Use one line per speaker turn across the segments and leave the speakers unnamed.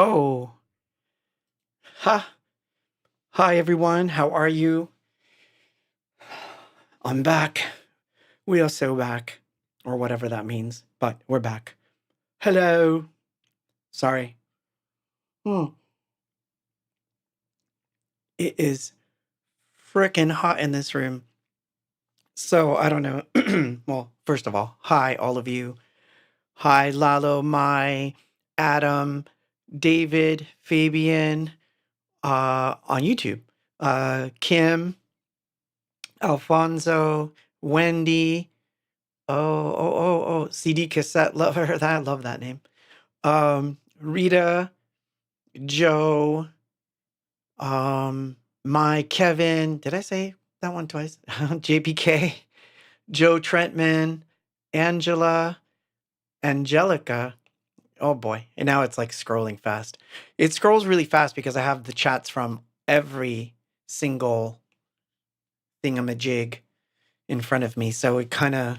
Oh, ha. Hi, everyone. How are you? I'm back. We are so back, or whatever that means, but we're back. Hello. Sorry. Hmm. It is frickin' hot in this room. So I don't know. Well, first of all, hi, all of you. Hi, Lalo, Mai, Adam, David, Fabian, on YouTube. Kim, Alfonso, Wendy. CD cassette lover. I love that name. Rita, Joe, my Kevin. Did I say that one twice? JPK, Joe Trentman, Angela, Angelica. Oh boy. And now it's like scrolling fast. It scrolls really fast because I have the chats from every single thingamajig in front of me. So it kind of,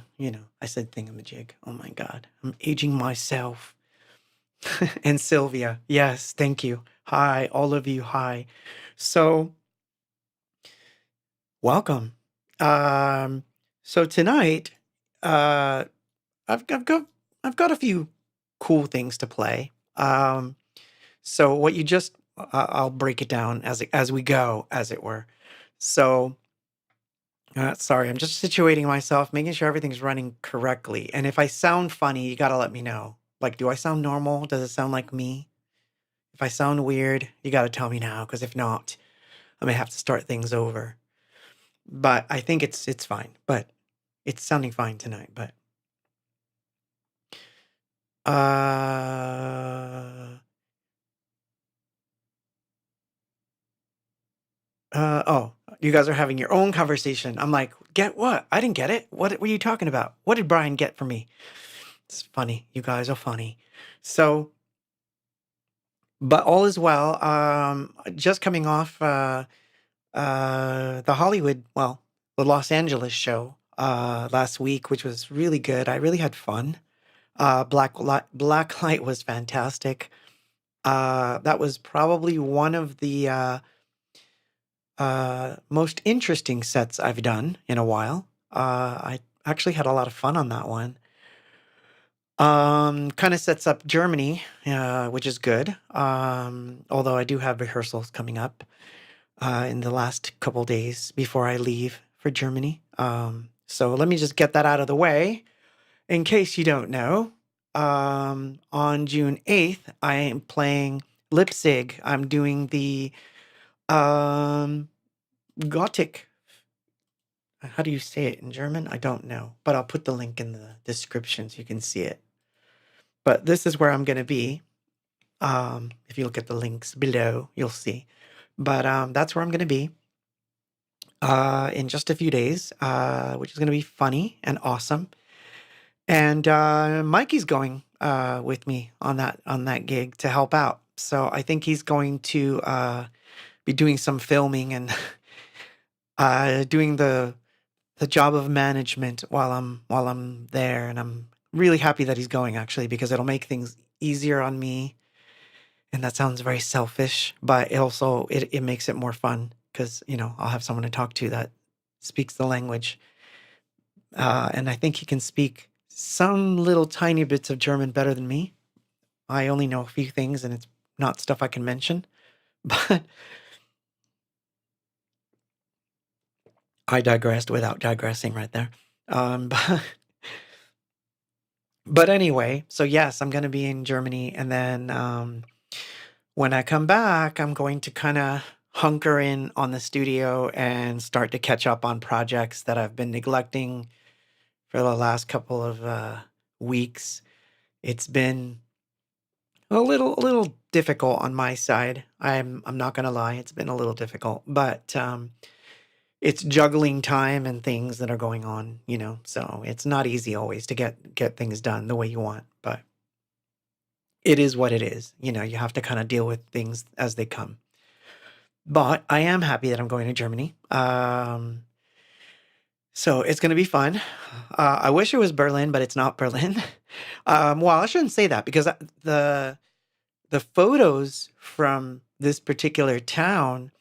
I said thingamajig. Oh my God. I'm aging myself. And Sylvia. Yes, thank you. Hi, all of you. Hi. So, welcome. Um, so tonight, uh, I've got a few cool things to play. So what you just I'll break it down as we go, as it were. So, sorry, I'm just situating myself, making sure everything's running correctly. And if I sound funny, you gotta let me know. Like, do I sound normal? Does it sound like me? If I sound weird, you got to tell me now, because if not, I may have to start things over. But I think it's fine. But it's sounding fine tonight. But uh, oh, you guys are having your own conversation. I'm like, get what? I didn't get it. What were you talking about? What did Brian get from me? It's funny. You guys are funny. So, but all is well. Just coming off the Hollywood, well, the Los Angeles show last week, which was really good. I really had fun. Black Light was fantastic. That was probably one of the most interesting sets I've done in a while. I actually had a lot of fun on that one. Kind of sets up Germany, which is good. Although I do have rehearsals coming up in the last couple days before I leave for Germany. So let me just get that out of the way. In case you don't know, on June 8th, I am playing Leipzig. I'm doing the um, Gothic. How do you say it in German? I don't know, but I'll put the link in the description so you can see it. But this is where I'm going to be. If you look at the links below, you'll see. But that's where I'm going to be in just a few days, which is going to be funny and awesome. And Mikey's going with me on that gig to help out. So I think he's going to be doing some filming and doing the job of management while I'm there. And I'm really happy that he's going, actually, because it'll make things easier on me. And that sounds very selfish, but it makes it more fun because I'll have someone to talk to that speaks the language. And I think he can speak some little tiny bits of German better than me. I only know a few things, and it's not stuff I can mention. But I digressed without digressing right there. But, but anyway, so yes, I'm going to be in Germany. And then when I come back, I'm going to kind of hunker in on the studio and start to catch up on projects that I've been neglecting for the last couple of weeks. It's been a little difficult on my side. I'm not gonna lie, it's been a little difficult, but it's juggling time and things that are going on, so it's not easy always to get things done the way you want, but it is what it is. You have to kind of deal with things as they come. But I am happy that I'm going to Germany. So it's gonna be fun. I wish it was Berlin, but it's not Berlin. Well, I shouldn't say that because the the photos from this particular town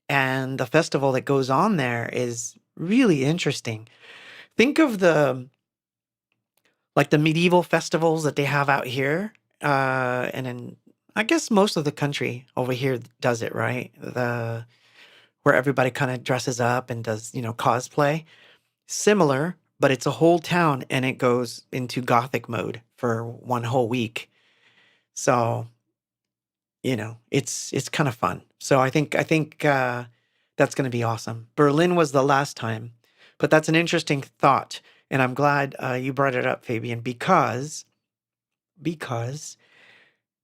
and the festival that goes on there is really interesting. Think of the medieval festivals that they have out here, and then I guess most of the country over here does it, right? Where everybody kind of dresses up and does, cosplay. Similar, but it's a whole town and it goes into gothic mode for one whole week. So, it's kind of fun. So I think that's going to be awesome. Berlin was the last time, but that's an interesting thought, and I'm glad you brought it up, Fabian, because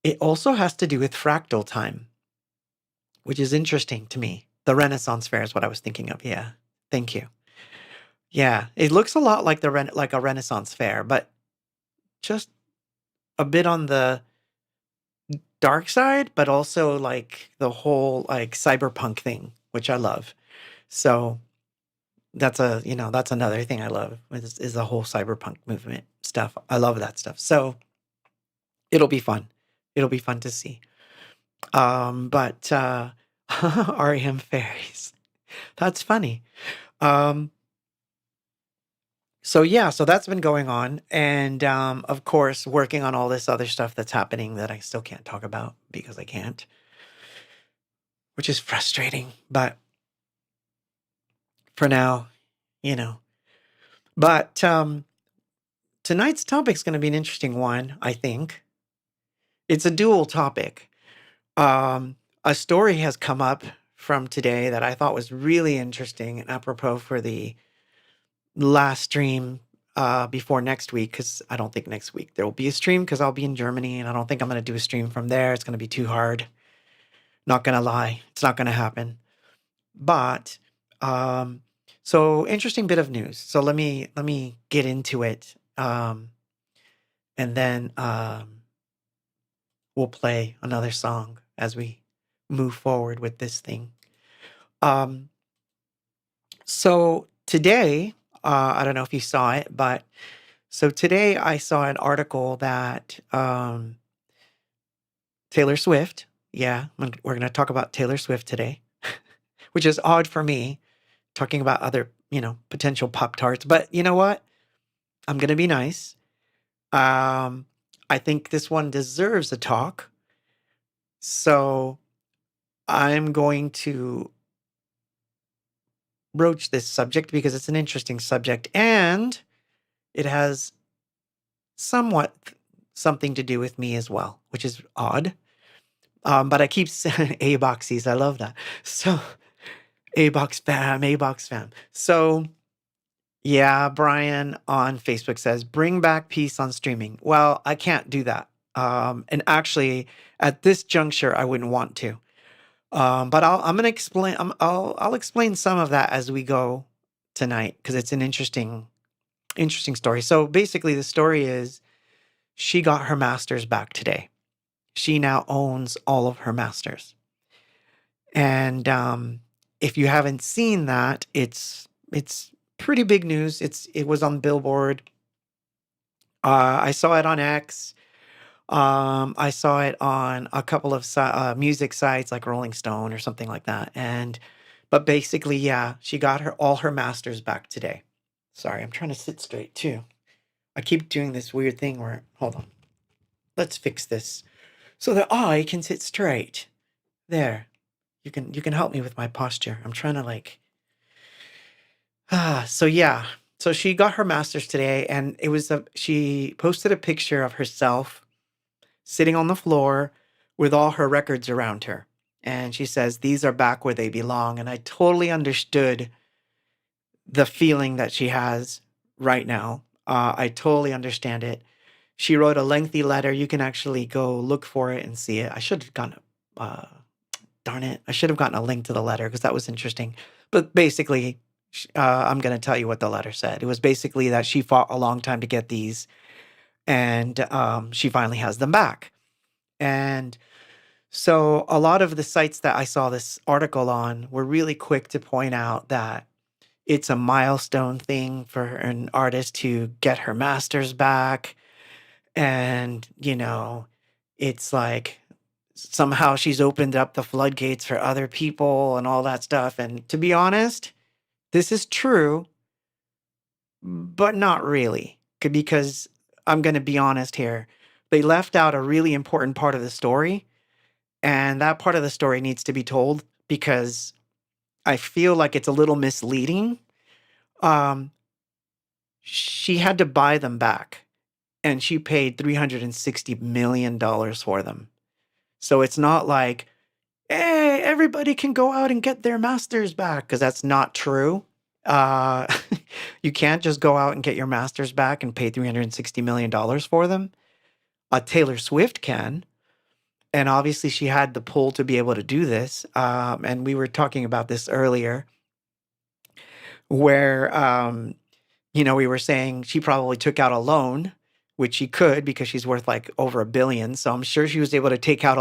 it also has to do with fractal time, which is interesting to me. The Renaissance Fair is what I was thinking of. Yeah, thank you. Yeah, it looks a lot like like a Renaissance Fair, but just a bit on the dark side, but also like the whole like cyberpunk thing, which I love. So that's another thing I love is the whole cyberpunk movement stuff. I love that stuff. So it'll be fun. It'll be fun to see. But REM fairies. That's funny. Um, so yeah, so that's been going on, and of course, working on all this other stuff that's happening that I still can't talk about because I can't, which is frustrating. But for now, you know. But tonight's topic is going to be an interesting one. I think it's a dual topic. A story has come up from today that I thought was really interesting and apropos for the last stream before next week, because I don't think next week there will be a stream because I'll be in Germany and I don't think I'm going to do a stream from there. It's going to be too hard. Not going to lie. It's not going to happen. But um, so interesting bit of news. So let me get into it, and then we'll play another song as we move forward with this thing. Um, so today, I don't know if you saw it, but so today I saw an article that Taylor Swift, yeah, we're going to talk about Taylor Swift today, which is odd for me talking about other, potential Pop Tarts. But you know what? I'm going to be nice. Um, I think this one deserves a talk. So I'm going to broach this subject because it's an interesting subject and it has somewhat something to do with me as well, which is odd. But I keep saying A-boxies. I love that. So A-box fam, A-box fam. So yeah, Brian on Facebook says, bring back peace on streaming. Well, I can't do that. And actually, at this juncture, I wouldn't want to. But I'm gonna explain. I'll explain some of that as we go tonight because it's an interesting story. So basically, the story is she got her masters back today. She now owns all of her masters, and if you haven't seen that, it's pretty big news. It was on Billboard. I saw it on X. I saw it on a couple of music sites like Rolling Stone or something like that. But basically, yeah, she got all her masters back today. Sorry, I'm trying to sit straight too. I keep doing this weird thing where, hold on, let's fix this so that I can sit straight. There, you can help me with my posture. I'm trying to so yeah. So she got her masters today, and she posted a picture of herself sitting on the floor with all her records around her. And she says, these are back where they belong. And I totally understood the feeling that she has right now. I totally understand it. She wrote a lengthy letter. You can actually go look for it and see it. I should have gotten, darn it, I should have gotten a link to the letter because that was interesting. But basically, I'm going to tell you what the letter said. It was basically that she fought a long time to get these, and she finally has them back. And so a lot of the sites that I saw this article on were really quick to point out that it's a milestone thing for an artist to get her masters back. And, it's like somehow she's opened up the floodgates for other people and all that stuff. And to be honest, this is true, but not really. Because I'm going to be honest here. They left out a really important part of the story, and that part of the story needs to be told because I feel like it's a little misleading. Um, she had to buy them back, and she paid $360 million for them. So it's not like, hey, everybody can go out and get their masters back, because that's not true. Uh, you can't just go out and get your masters back and pay $360 million for them. Taylor Swift can. And obviously, she had the pull to be able to do this. And we were talking about this earlier, where we were saying she probably took out a loan, which she could because she's worth like over $1 billion. So I'm sure she was able to take out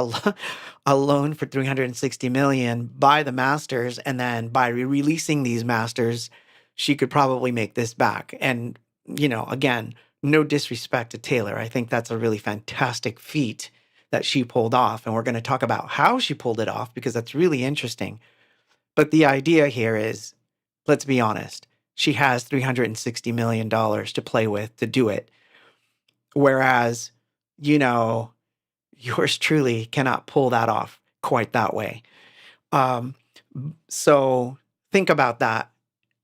a loan for 360 million, buy the masters, and then by releasing these masters, she could probably make this back. And again, no disrespect to Taylor, I think that's a really fantastic feat that she pulled off, and we're going to talk about how she pulled it off because that's really interesting. But the idea here is, let's be honest, she has $360 million to play with to do it. Whereas, yours truly cannot pull that off quite that way. So think about that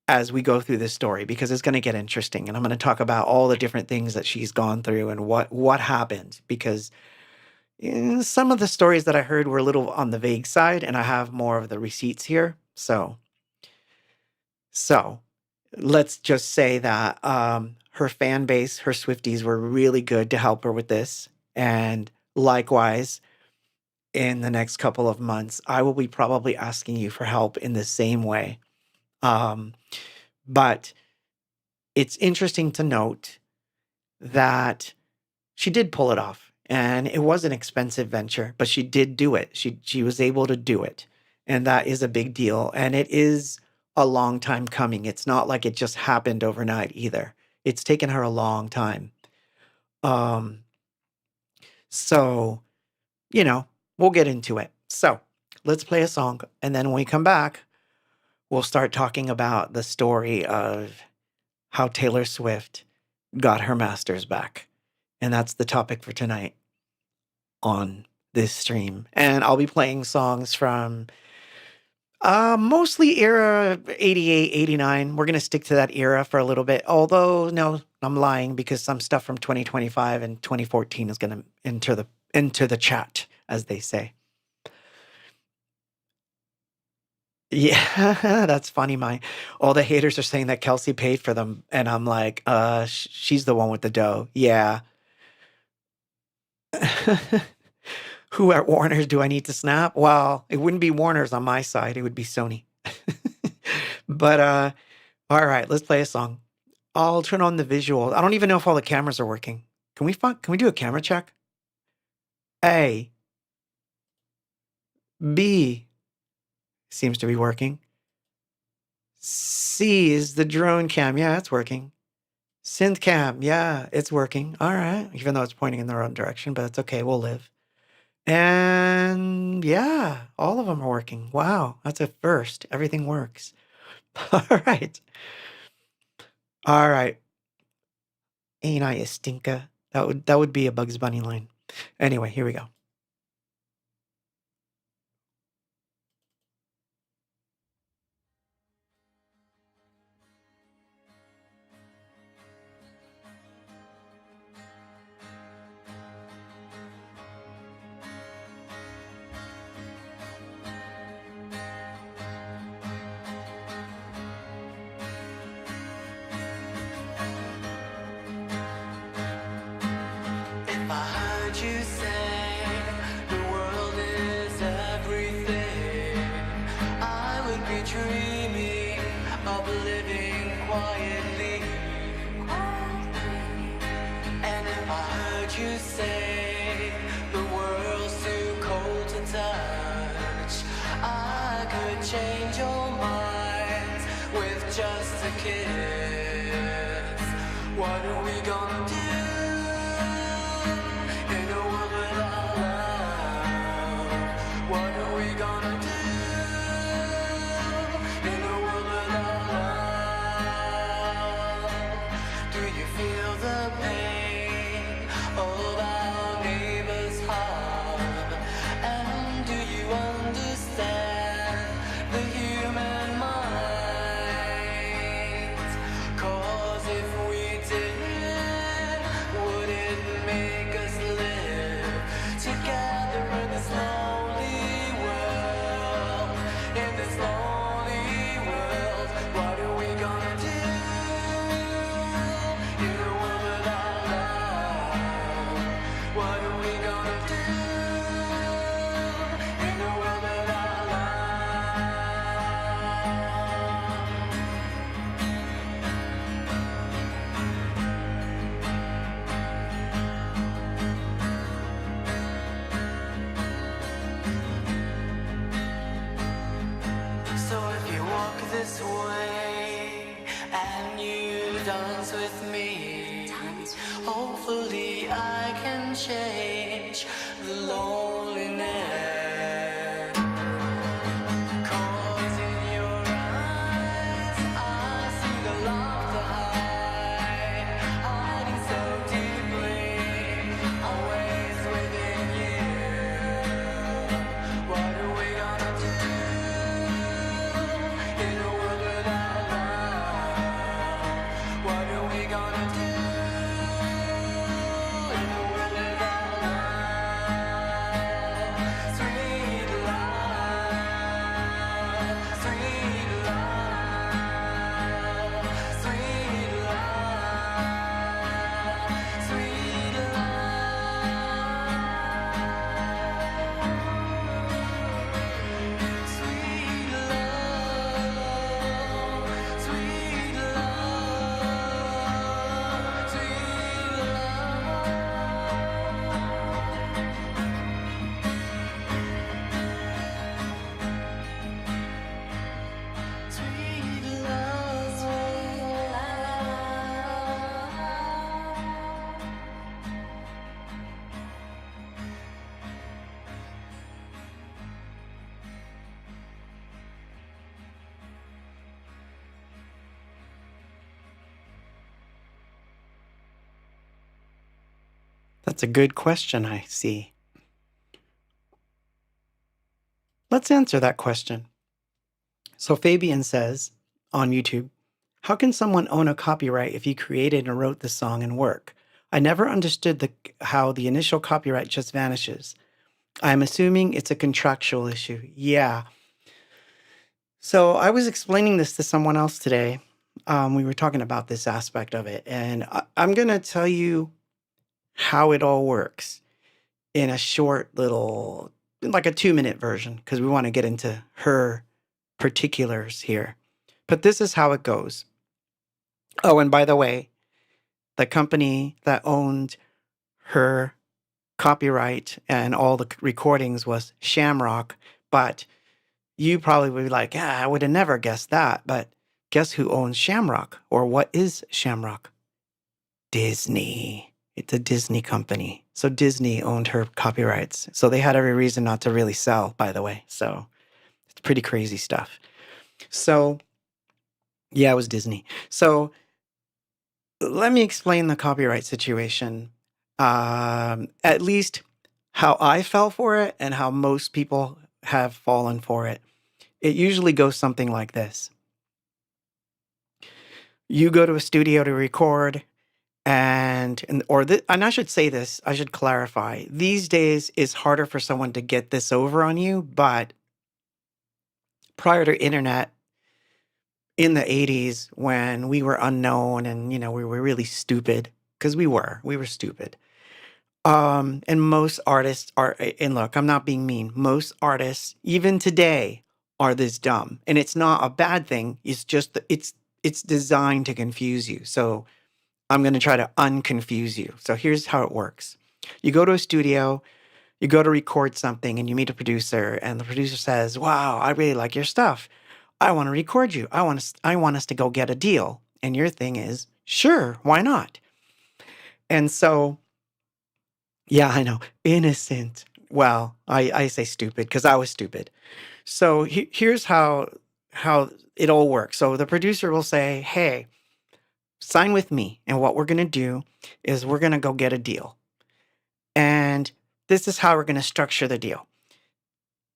as we go through this story, because it's going to get interesting. And I'm going to talk about all the different things that she's gone through and what happened, because some of the stories that I heard were a little on the vague side, and I have more of the receipts here. So let's just say that her fan base, her Swifties, were really good to help her with this. And likewise, in the next couple of months, I will be probably asking you for help in the same way. But it's interesting to note that she did pull it off. And it was an expensive venture, but she did do it. She was able to do it. And that is a big deal. And it is a long time coming. It's not like it just happened overnight either. It's taken her a long time. So, we'll get into it. So let's play a song. And then when we come back, we'll start talking about the story of how Taylor Swift got her masters back. And that's the topic for tonight on this stream. And I'll be playing songs from mostly era 88, 89. We're going to stick to that era for a little bit. Although, no, I'm lying, because some stuff from 2025 and 2014 is going to enter the chat, as they say. Yeah, that's funny. All the haters are saying that Kelsey paid for them. And I'm like, she's the one with the dough. Yeah. Who at Warner's do I need to snap? Well, it wouldn't be Warner's on my side. It would be Sony. But all right, let's play a song. I'll turn on the visual. I don't even know if all the cameras are working. Can we do a camera check? A. B. Seems to be working. C is the drone cam. Yeah, it's working. Synth cam. Yeah, it's working. All right. Even though it's pointing in the wrong direction, but it's okay. We'll live. And yeah, all of them are working. Wow, that's a first. Everything works. All right. All right. Ain't I a stinker? That would be a Bugs Bunny line. Anyway, here we go.
If I heard you say the world is everything, I would be dreaming of living quietly. And if I heard you say the world's too cold to touch, I could change your minds with just a kiss. What are we gonna do in a world without love? we gonna do in a world without love? Do you feel the pain of our neighbor's heart? And do you understand the human mind? 'Cause if we did, would it make us live together in this lonely world? In this lonely world, what are we gonna do in a world without love? What are we gonna do in a world without love? So if you walk this way and you dance with me, hopefully I can change the loneliness. 'Cause in your eyes I see the love to hide, hiding so deeply, always within you. What are we gonna do in a world without love? What are we gonna do in a world without love? Sweet love, sweet love, sweet love, sweet love. Sweet love, sweet love, sweet love, sweet love, sweet
That's a good question, I see. Let's answer that question. So Fabian says on YouTube, how can someone own a copyright if you created and wrote the song and work? I never understood how the initial copyright just vanishes. I'm assuming it's a contractual issue. Yeah. So I was explaining this to someone else today. We were talking about this aspect of it, and I'm going to tell you how it all works in a short little, like a 2-minute version, because we want to get into her particulars here. But this is how it goes. Oh, and by the way, the company that owned her copyright and all the recordings was Shamrock, but you probably would be like, yeah, I would have never guessed that. But guess who owns Shamrock? Or what is Shamrock? Disney. It's a Disney company. So Disney owned her copyrights. So they had every reason not to really sell, by the way. So it's pretty crazy stuff. So, yeah, it was Disney. So let me explain the copyright situation. At least how I fell for it and how most people have fallen for it. It usually goes something like this. You go to a studio to record, and I should say this, I should clarify. These days it's harder for someone to get this over on you, but prior to internet, in the 80s, when we were unknown and we were really stupid, because we were stupid. And most artists are, and look, I'm not being mean. Most artists, even today, are this dumb, and it's not a bad thing. It's just it's designed to confuse you. So I'm going to try to unconfuse you. So here's how it works: you go to a studio, you go to record something, and you meet a producer, and the producer says, "Wow, I really like your stuff. I want to record you. I want us to go get a deal." And your thing is, "Sure, why not?" And so, yeah, I know, innocent. well, I say stupid because I was stupid. So here's how it all works. So the producer will say, "Hey, sign with me, and what we're gonna do is we're gonna go get a deal, and this is how we're gonna structure the deal.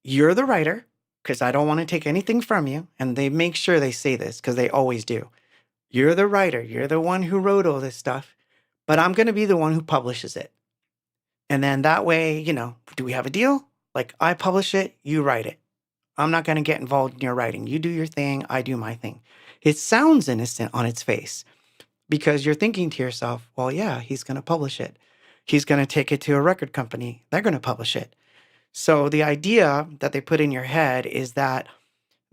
You're the writer, because I don't want to take anything from you, and they make sure they say this because they always do. You're the writer. You're the one who wrote all this stuff, but I'm gonna be the one who publishes it. And then that way, do we have a deal? Like I publish it, you write it. I'm not going to get involved in your writing. You do your thing, I do my thing." It sounds innocent on its face because you're thinking to yourself, well, yeah, he's going to publish it. He's going to take it to a record company. They're going to publish it. So the idea that they put in your head is that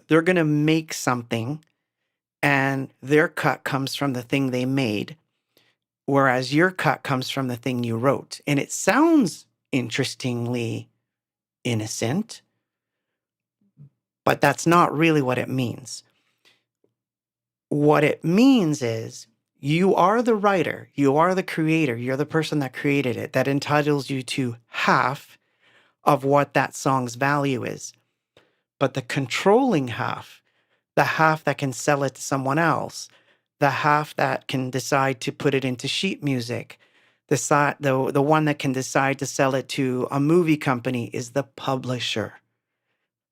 they're going to make something and their cut comes from the thing they made, whereas your cut comes from the thing you wrote. And it sounds interestingly innocent, but that's not really what it means. What it means is you are the writer, you are the creator, you're the person that created it. That entitles you to half of what that song's value is. But the controlling half, the half that can sell it to someone else, the half that can decide to put it into sheet music, the one that can decide to sell it to a movie company is the publisher.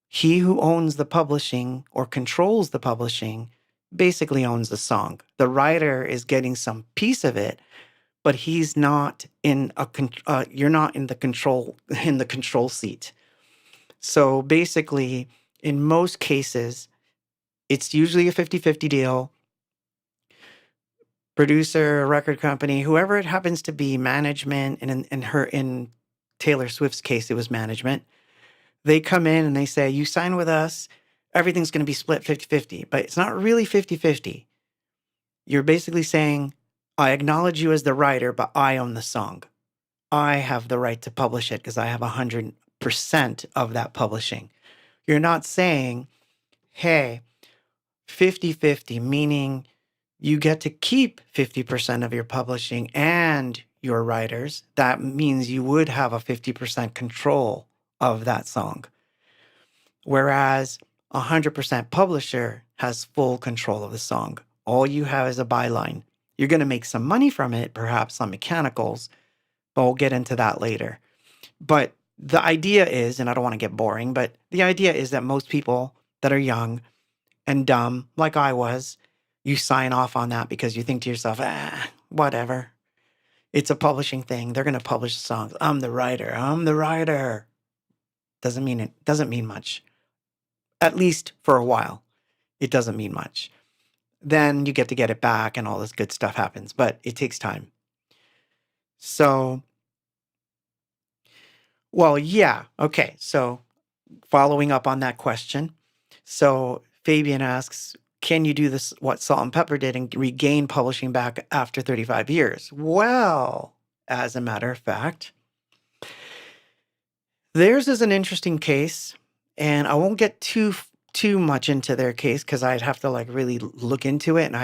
He who owns the publishing or controls the publishing basically owns the song. The writer is getting some piece of it, but he's not in you're not in the control seat. So basically, in most cases, it's usually a 50-50 deal. Producer, record company, whoever it happens to be, management, and in Taylor Swift's case, it was management. They come in and they say, "You sign with us, everything's going to be split 50-50." But it's not really 50-50. You're basically saying, "I acknowledge you as the writer, but I own the song. I have the right to publish it because I have 100% of that publishing." You're not saying, "Hey, 50-50," meaning you get to keep 50% of your publishing and your writers. That means you would have a 50% control of that song. Whereas 100% publisher has full control of the song. All you have is a byline. You're going to make some money from it, perhaps on mechanicals, but we'll get into that later. But the idea is, and I don't want to get boring, but the idea is that most people that are young and dumb, like I was, you sign off on that because you think to yourself, whatever. It's a publishing thing. They're going to publish songs. I'm the writer. I'm the writer. Doesn't mean much. At least for a while, it doesn't mean much. Then you get it back and all this good stuff happens, but it takes time. So, well, yeah. Okay. So following up on that question. So Fabian asks, can you do this, what Salt and Pepper did, and regain publishing back after 35 years? Well, as a matter of fact, theirs is an interesting case, and I won't get too much into their case because I'd have to like really look into it, and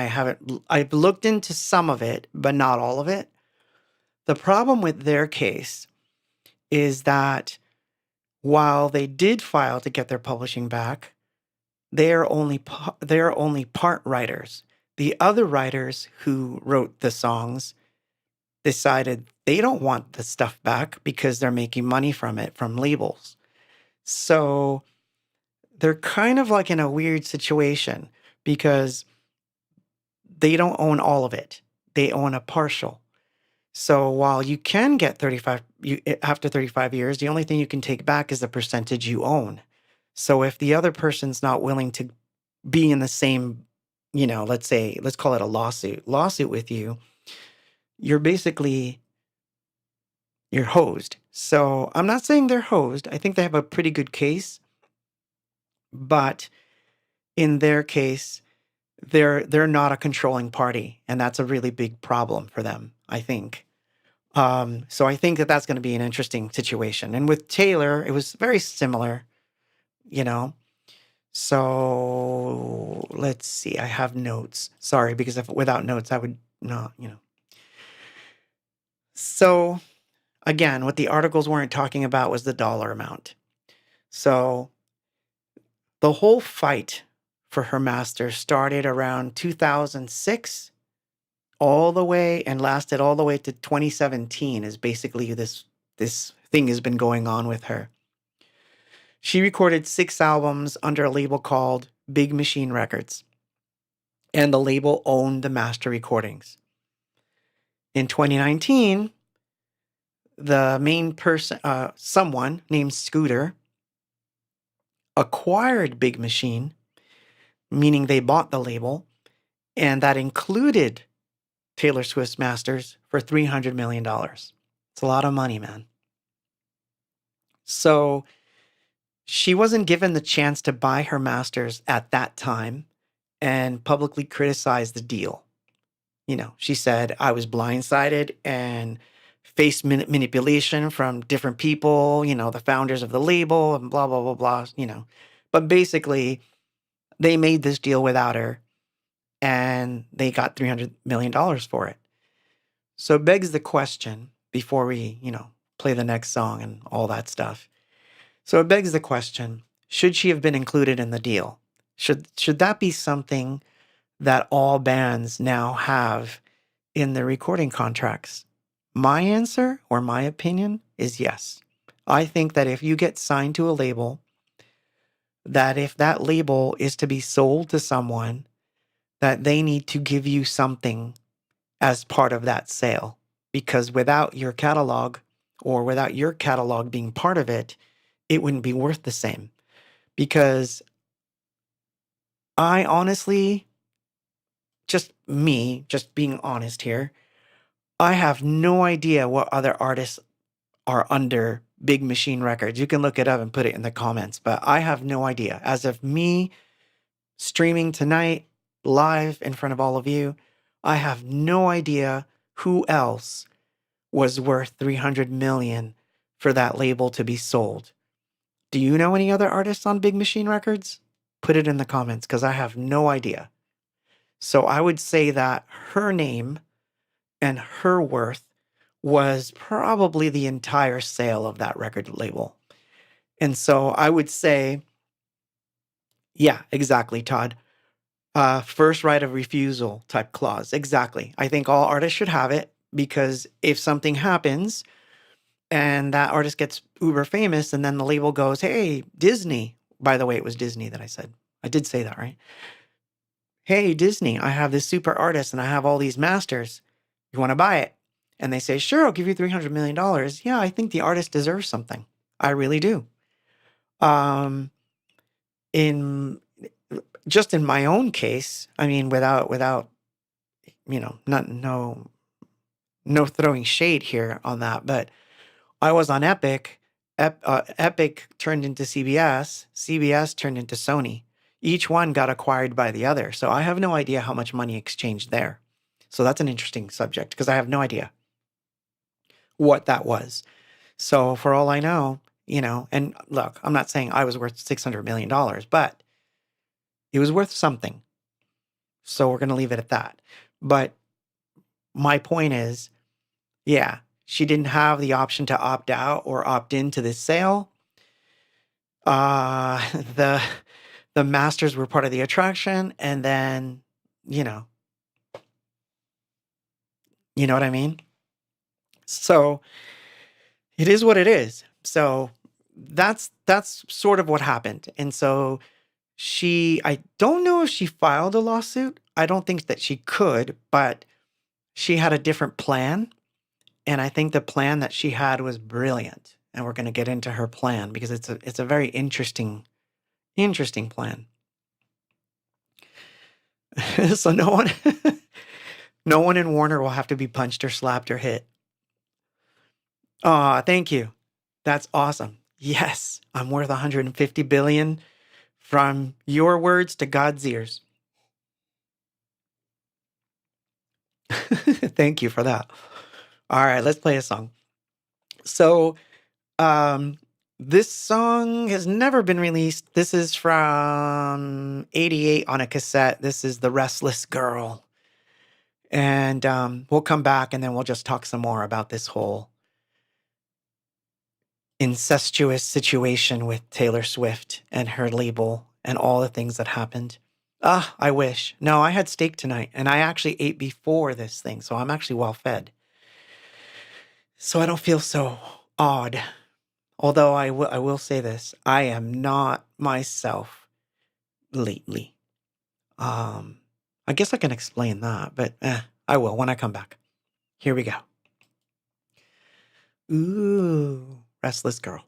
I've looked into some of it, but not all of it. The problem with their case is that while they did file to get their publishing back, they're only part writers. The other writers who wrote the songs decided they don't want the stuff back because they're making money from it from labels. So they're kind of like in a weird situation because they don't own all of it. They own a partial. So while you can get after 35 years, the only thing you can take back is the percentage you own. So if the other person's not willing to be in the same, let's call it a lawsuit with you, you're hosed. So I'm not saying they're hosed. I think they have a pretty good case, but in their case, they're not a controlling party, and that's a really big problem for them, I think. So I think that that's going to be an interesting situation. And with Taylor, it was very similar, you know. So let's see. I have notes. Sorry, because without notes, I would not, So again, what the articles weren't talking about was the dollar amount. So the whole fight for her master started around 2006 all the way and lasted all the way to 2017 is basically this thing has been going on with her. She recorded 6 albums under a label called Big Machine Records, and the label owned the master recordings. In 2019, the main person, someone named Scooter, acquired Big Machine, meaning they bought the label, and that included Taylor Swift's masters for $300 million. It's a lot of money, man. So she wasn't given the chance to buy her masters at that time and publicly criticize the deal. You know, she said, I was blindsided and faced manipulation from different people, you know, the founders of the label and blah, blah, blah, blah, you know. But basically, they made this deal without her and they got $300 million for it. So it begs the question before we, you know, play the next song and all that stuff. So it begs the question, should she have been included in the deal? Should that be something that all bands now have in their recording contracts? My answer or my opinion is yes. I think that if you get signed to a label, that if that label is to be sold to someone, that they need to give you something as part of that sale. Because without your catalog or without your catalog being part of it, it wouldn't be worth the same. Because I honestly, just being honest here, I have no idea what other artists are under Big Machine Records. You can look it up and put it in the comments, but I have no idea. As of me streaming tonight live in front of all of you, I have no idea who else was worth 300 million for that label to be sold. Do you know any other artists on Big Machine Records? Put it in the comments because I have no idea. So I would say that her name and her worth was probably the entire sale of that record label. And so I would say, yeah, exactly, Todd. First right of refusal type clause. Exactly. I think all artists should have it because if something happens and that artist gets uber famous and then the label goes, hey, Disney. By the way, it was Disney that I said. I did say that, right? Hey, Disney, I have this super artist and I have all these masters. You want to buy it? And they say, sure, I'll give you $300 million. Yeah, I think the artist deserves something. I really do. In just in my own case, I mean, without, you know, no throwing shade here on that, but I was on Epic. Epic turned into CBS. CBS turned into Sony. Each one got acquired by the other. So I have no idea how much money exchanged there. So that's an interesting subject because I have no idea what that was. So for all I know, you know, and look, I'm not saying I was worth $600 million, but it was worth something. So we're going to leave it at that. But my point is, yeah, she didn't have the option to opt out or opt into this sale. Uh, the the masters were part of the attraction, and then, you know what I mean? So it is what it is. So that's sort of what happened. And so I don't know if she filed a lawsuit. I don't think that she could, but she had a different plan. And I think the plan that she had was brilliant. And we're going to get into her plan because it's a very interesting plan. So no one in Warner will have to be punched or slapped or hit. Aw, thank you. That's awesome. Yes, I'm worth 150 billion from your words to God's ears. Thank you for that. All right, let's play a song. So, this song has never been released. This is from 88 on a cassette. This is The Restless Girl. And we'll come back and then we'll just talk some more about this whole incestuous situation with Taylor Swift and her label and all the things that happened. Ah, I wish. No, I had steak tonight and I actually ate before this thing, so I'm actually well fed. So I don't feel so odd. Although I will say this, I am not myself lately. Um, I guess I can explain that, but I will when I come back. Here we go. Ooh, restless girl.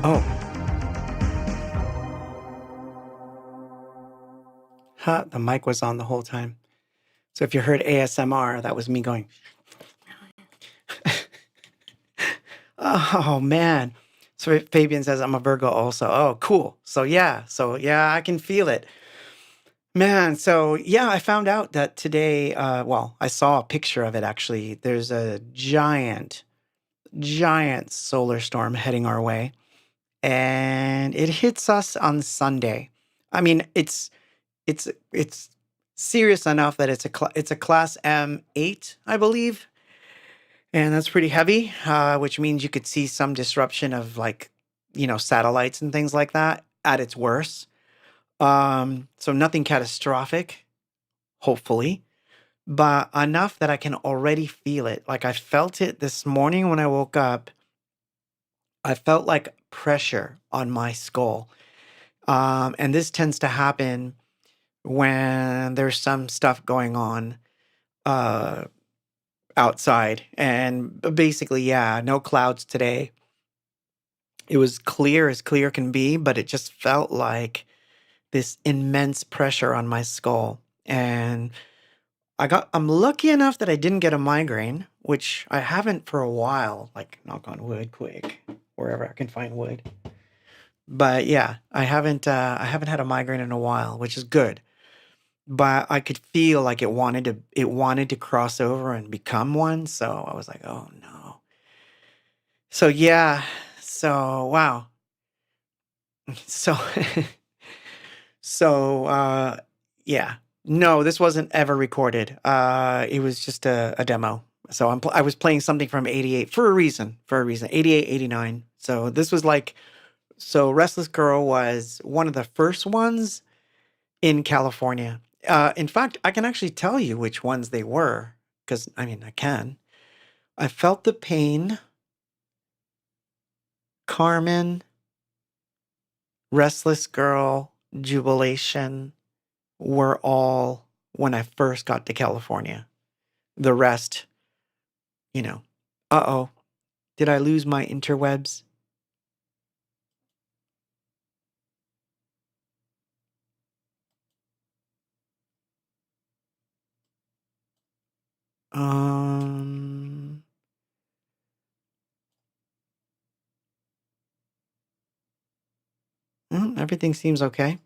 Oh, ha, the mic was on the whole time. So if you heard ASMR, that was me going, oh man. So Fabian says I'm a Virgo also. Oh, cool. So yeah. So yeah, I can feel it. Man, so yeah, I found out that today, well, I saw a picture of it actually. There's a giant solar storm heading our way, and it hits us on Sunday. I mean, it's serious enough that it's a class M8, I believe, and that's pretty heavy, which means you could see some disruption of like, satellites and things like that at its worst. So nothing catastrophic, hopefully, but enough that I can already feel it. Like I felt it this morning when I woke up. I felt like pressure on my skull. And this tends to happen when there's some stuff going on uh, outside. And basically, yeah, no clouds today. It was clear as clear can be, but it just felt like this immense pressure on my skull. And I'm lucky enough that I didn't get a migraine, which I haven't for a while, like knock on wood quick, wherever I can find wood. But yeah, I haven't had a migraine in a while, which is good. But I could feel like it wanted to cross over and become one, so I was like, "Oh no." So yeah, so wow. So so yeah. No, this wasn't ever recorded. It was just a demo. So I was playing something from 88 for a reason, 88, 89. So this was like so Restless Girl was one of the first ones in California. In fact, I can actually tell you which ones they were because I mean, I can. I felt the pain, Carmen, Restless Girl, Jubilation were all when I first got to California. The rest, you know. Uh-oh. Did I lose my interwebs? Um, Everything seems okay.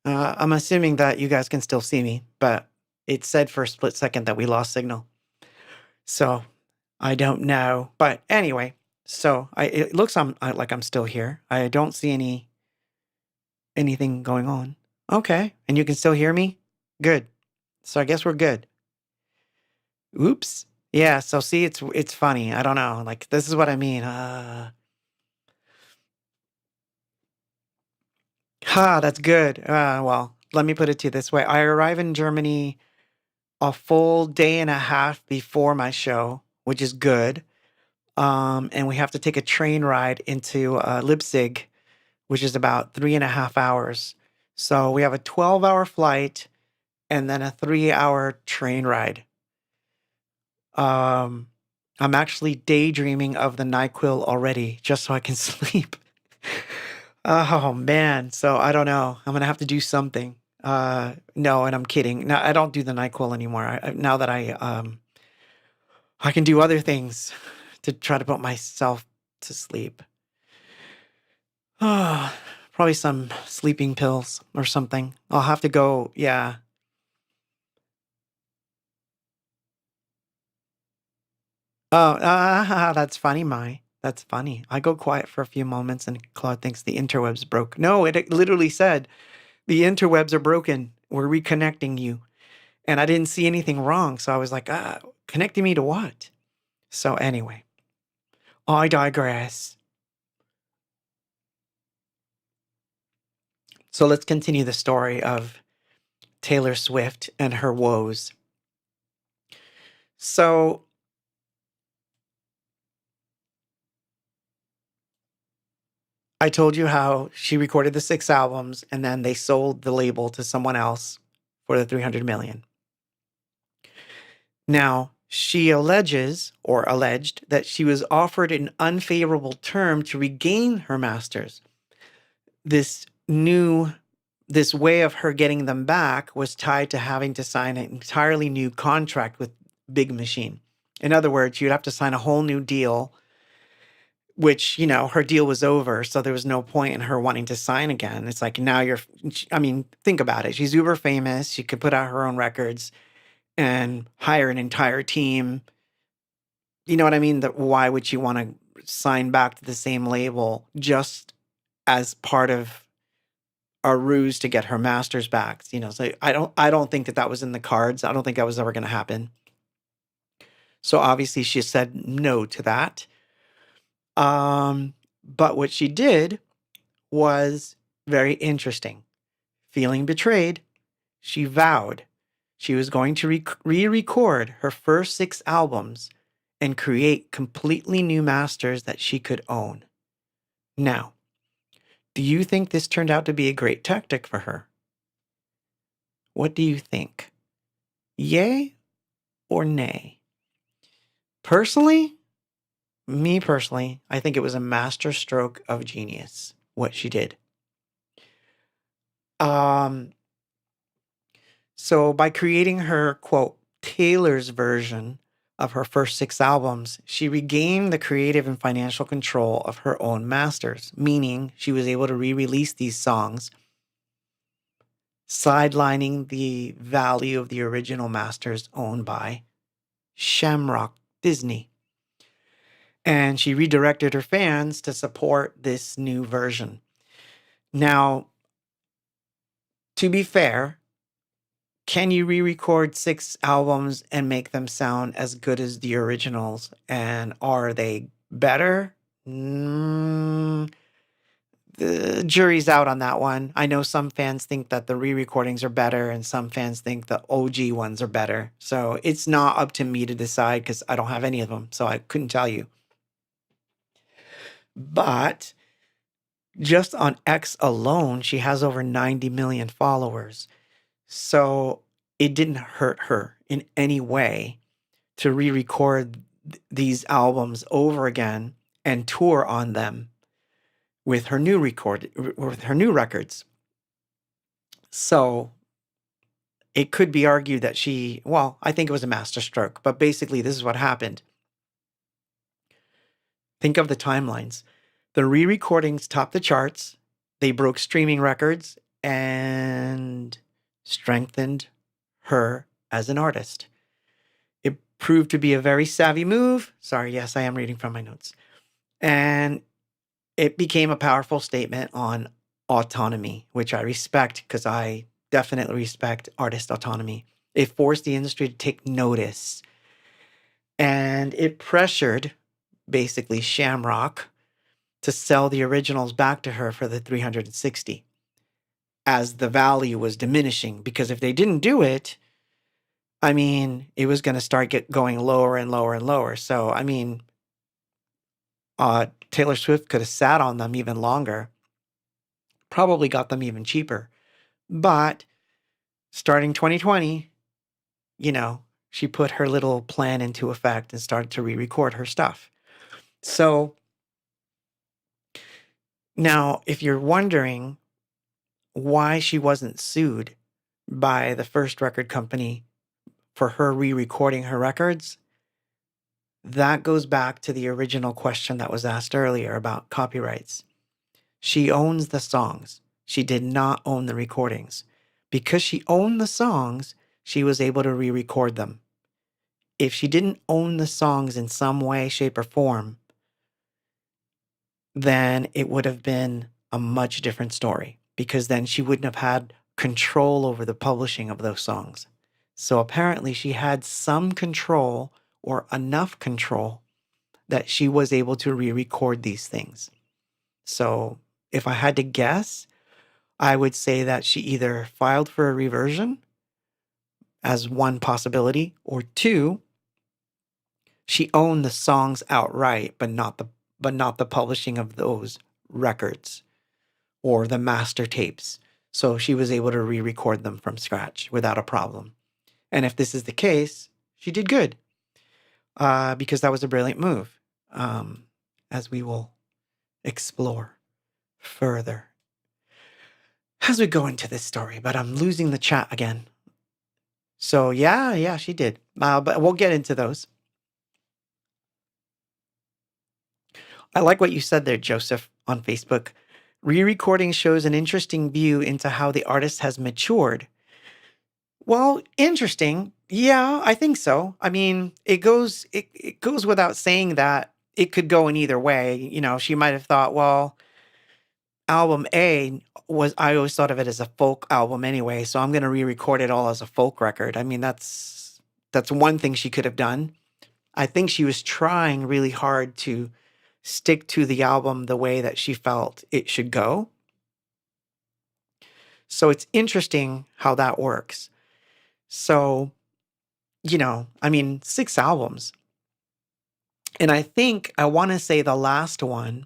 I'm assuming that you guys can still see me, but it said for a split second that we lost signal. So I don't know. But anyway, so it looks like I'm still here. I don't see anything going on. Okay. And you can still hear me? Good. So I guess we're good. Oops. Yeah, so see it's funny. I don't know. Like this is what I mean. That's good. Well, let me put it to you this way. I arrive in Germany a full day and a half before my show, which is good. And we have to take a train ride into Leipzig, which is about 3.5 hours. So we have a 12-hour flight and then a 3-hour train ride. Um, I'm actually daydreaming of the NyQuil already, just so I can sleep. Oh man, so I don't know. I'm gonna have to do something. No, and I'm kidding. No, I don't do the NyQuil anymore. Now that I can do other things to try to put myself to sleep. Ah, probably some sleeping pills or something. I'll have to go. Yeah. Oh, that's funny, Mai. That's funny. I go quiet for a few moments and Claude thinks the interwebs broke. No, it literally said the interwebs are broken. We're reconnecting you. And I didn't see anything wrong. So I was like, connecting me to what? So anyway, I digress. So let's continue the story of Taylor Swift and her woes. So I told you how she recorded the 6 albums and then they sold the label to someone else for the 300 million. Now, She alleged that she was offered an unfavorable term to regain her masters. This this way of her getting them back was tied to having to sign an entirely new contract with Big Machine. In other words, you'd have to sign a whole new deal, which, her deal was over. So there was no point in her wanting to sign again. It's like now think about it. She's uber famous. She could put out her own records and hire an entire team. You know what I mean? That why would she want to sign back to the same label just as part of a ruse to get her masters back? So I don't think that was in the cards. I don't think that was ever going to happen. So obviously she said no to that. But what she did was very interesting. Feeling betrayed, she vowed she was going to re-record her first 6 albums and create completely new masters that she could own. Now, do you think this turned out to be a great tactic for her? What do you think? Yay or nay? Me personally, I think it was a master stroke of genius, what she did. So by creating her, quote, Taylor's version of her first 6 albums, she regained the creative and financial control of her own masters, meaning she was able to re-release these songs, sidelining the value of the original masters owned by Shamrock Disney. And she redirected her fans to support this new version. Now, to be fair, can you re-record 6 albums and make them sound as good as the originals? And are they better? The jury's out on that one. I know some fans think that the re-recordings are better and some fans think the OG ones are better. So it's not up to me to decide because I don't have any of them. So I couldn't tell you. But just on X alone, she has over 90 million followers. So it didn't hurt her in any way to re-record these albums over again and tour on them with her new records. So it could be argued that I think it was a masterstroke, but basically this is what happened. Think of the timelines. The re-recordings topped the charts. They broke streaming records and strengthened her as an artist. It proved to be a very savvy move. Sorry, yes, I am reading from my notes. And it became a powerful statement on autonomy, which I respect because I definitely respect artist autonomy. It forced the industry to take notice. And it pressured, basically, Shamrock to sell the originals back to her for the 360 as the value was diminishing. Because if they didn't do it, it was going to start going lower and lower and lower. So, Taylor Swift could have sat on them even longer, probably got them even cheaper. But starting 2020, she put her little plan into effect and started to re-record her stuff. So now, if you're wondering why she wasn't sued by the first record company for her re-recording her records, that goes back to the original question that was asked earlier about copyrights. She owns the songs. She did not own the recordings. Because she owned the songs, she was able to re-record them. If she didn't own the songs in some way, shape, or form, then it would have been a much different story, because then she wouldn't have had control over the publishing of those songs. So apparently she had some control, or enough control, that she was able to re-record these things. So if I had to guess, I would say that she either filed for a reversion as one possibility, or 2, she owned the songs outright, but not the publishing of those records or the master tapes. So she was able to re-record them from scratch without a problem. And if this is the case, she did good. because that was a brilliant move, um, as we will explore further as we go into this story. But I'm losing the chat again. So yeah, she did. But we'll get into those. I like what you said there, Joseph, on Facebook. Re-recording shows an interesting view into how the artist has matured. Well, interesting. Yeah, I think so. I mean, it goes without saying that it could go in either way. You know, she might have thought, well, album A was I always thought of it as a folk album anyway, so I'm going to re-record it all as a folk record. I mean, that's one thing she could have done. I think she was trying really hard to stick to the album the way that she felt it should go. So it's interesting how that works. So, you know, I mean, 6 albums. And I think I want to say the last one,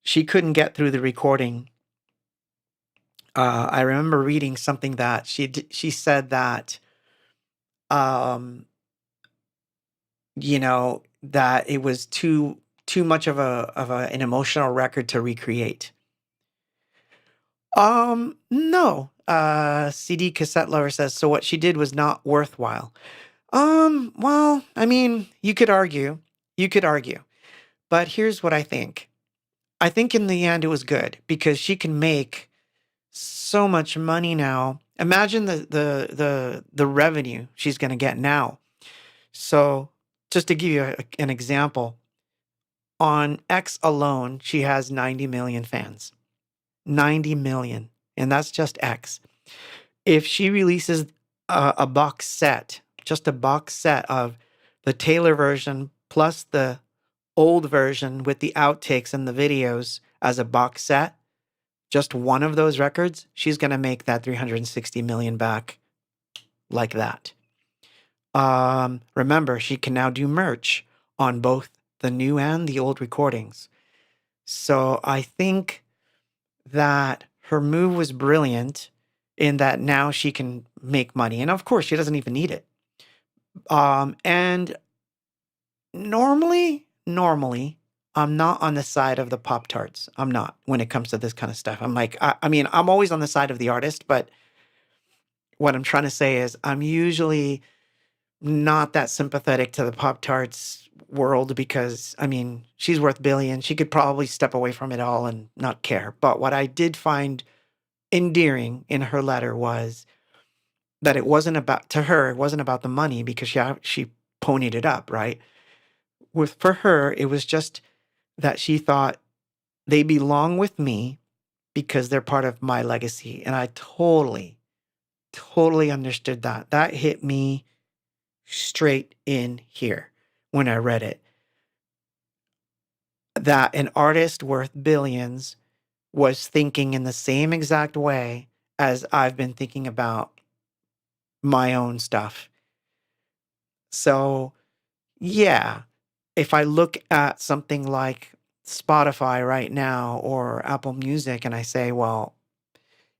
she couldn't get through the recording. I remember reading something that she said that, um, you know, that it was too much of an emotional record to recreate. No. CD cassette lover says, so what she did was not worthwhile. Well, I mean, you could argue. You could argue. But here's what I think. I think in the end it was good because she can make so much money now. Imagine the revenue she's going to get now. So, just to give you an example, on X alone, she has 90 million fans. 90 million, and that's just X. If she releases a box set, just a box set of the Taylor version plus the old version with the outtakes and the videos as a box set, just one of those records, she's going to make that 360 million back like that. Remember, she can now do merch on both the new and the old recordings. So I think that her move was brilliant in that now she can make money. And of course, she doesn't even need it. And normally, I'm not on the side of the Pop Tarts. I'm not when it comes to this kind of stuff. I'm like, I mean, I'm always on the side of the artist, but what I'm trying to say is I'm usually not that sympathetic to the Pop Tarts world because, I mean, she's worth billions. She could probably step away from it all and not care. But what I did find endearing in her letter was that it wasn't about, to her, it wasn't about the money because she ponied it up, right? For her, it was just that she thought they belong with me because they're part of my legacy. And I totally understood that. That hit me straight in here when I read it. That an artist worth billions was thinking in the same exact way as I've been thinking about my own stuff. So, yeah, if I look at something like Spotify right now or Apple Music and I say, well,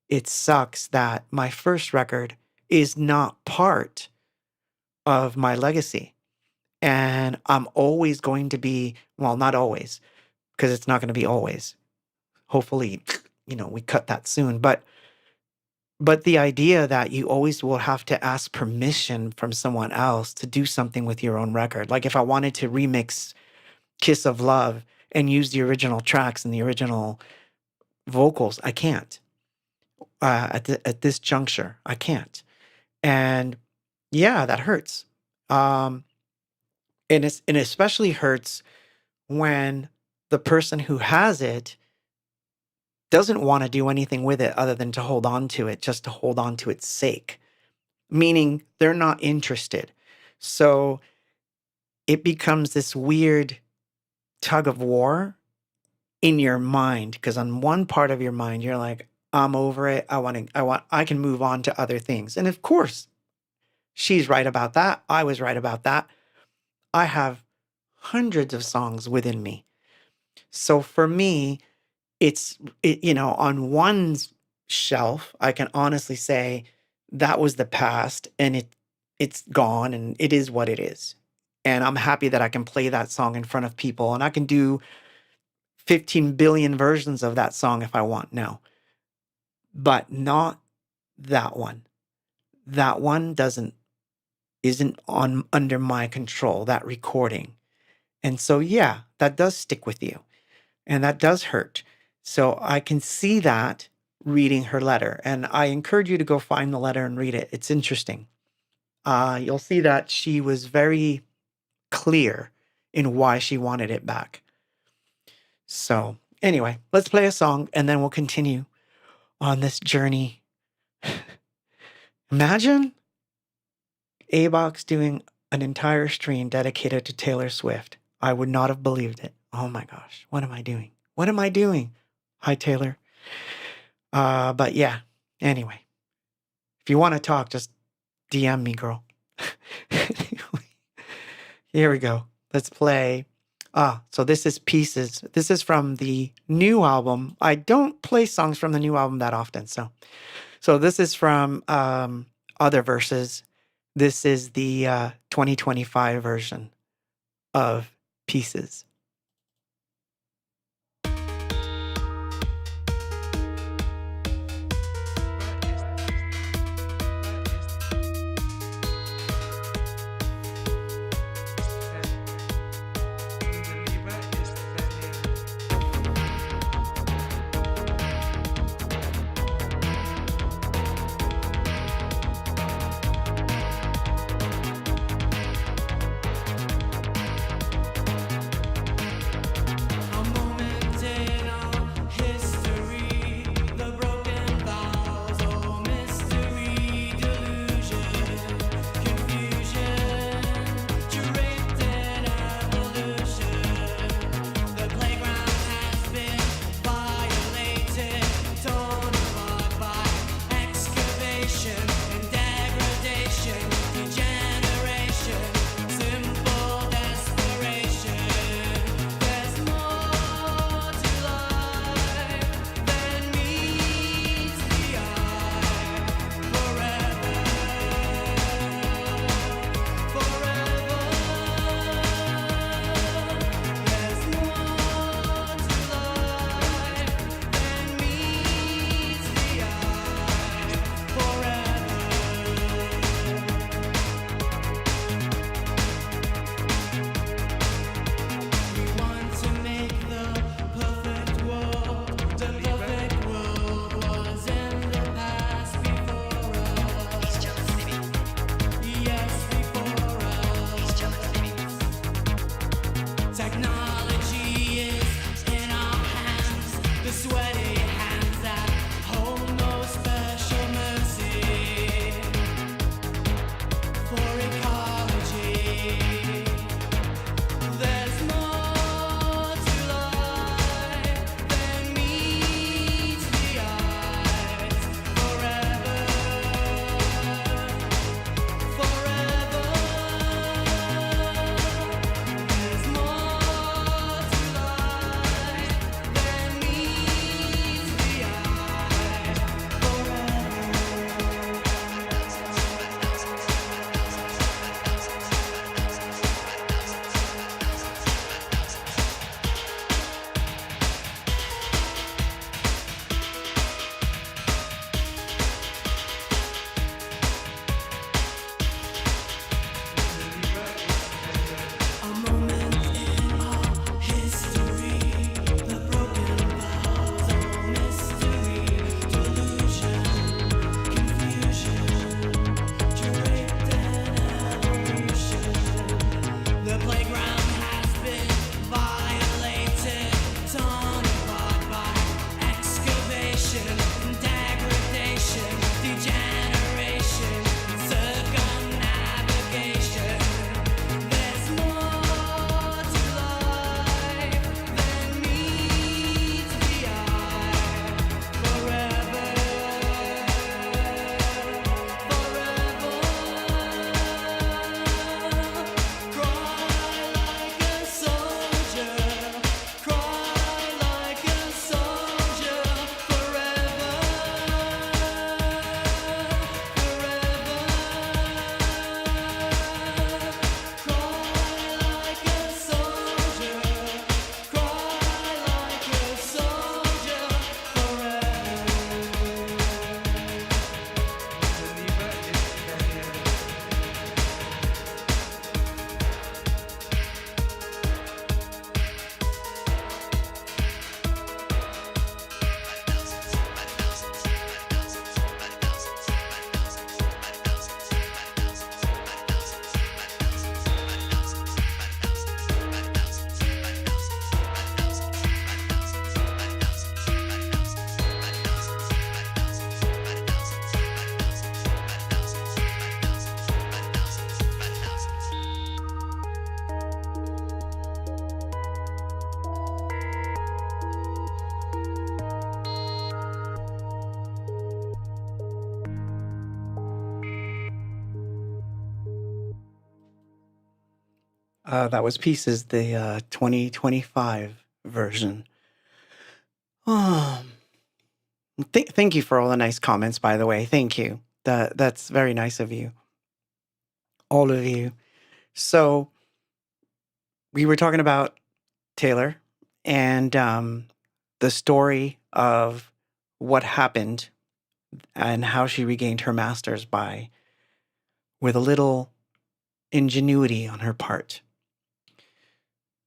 it sucks that my first record is not part of my legacy. And I'm always going to be, well, not always, because it's not going to be always. Hopefully, you know, we cut that soon. But the idea that you always will have to ask permission from someone else to do something with your own record. Like if I wanted to remix Kiss of Love and use the original tracks and the original vocals, I can't. At this juncture, I can't. And yeah, that hurts. Um, and it especially hurts when the person who has it doesn't want to do anything with it other than to hold on to it, just to hold on to its sake, meaning they're not interested. So it becomes this weird tug of war in your mind because on one part of your mind you're like, I'm over it. I can move on to other things. And of course, she's right about that. I was right about that. I have hundreds of songs within me. So for me, you know, on one shelf, I can honestly say that was the past and it's gone and it is what it is. And I'm happy that I can play that song in front of people and I can do 15 billion versions of that song if I want now. But not that one. That one isn't on under my control, that recording. And so yeah, that does stick with you. And that does hurt. So I can see that reading her letter. And I encourage you to go find the letter and read it. It's interesting. You'll see that she was very clear in why she wanted it back. So, anyway, let's play a song and then we'll continue on this journey. Imagine Abox doing an entire stream dedicated to Taylor Swift. I would not have believed it. Oh my gosh, what am I doing? What am I doing? Hi, Taylor. But yeah, anyway, if you want to talk, just DM me, girl. Here we go. Let's play. So this is Pieces. This is from the new album. I don't play songs from the new album that often. So this is from Other Verses. This is the 2025 version of Pieces. That was Pieces, the 2025 version. Um, thank you for all the nice comments, by the way. Thank you. That's very nice of you, all of you. So we were talking about Taylor and the story of what happened and how she regained her masters by with a little ingenuity on her part.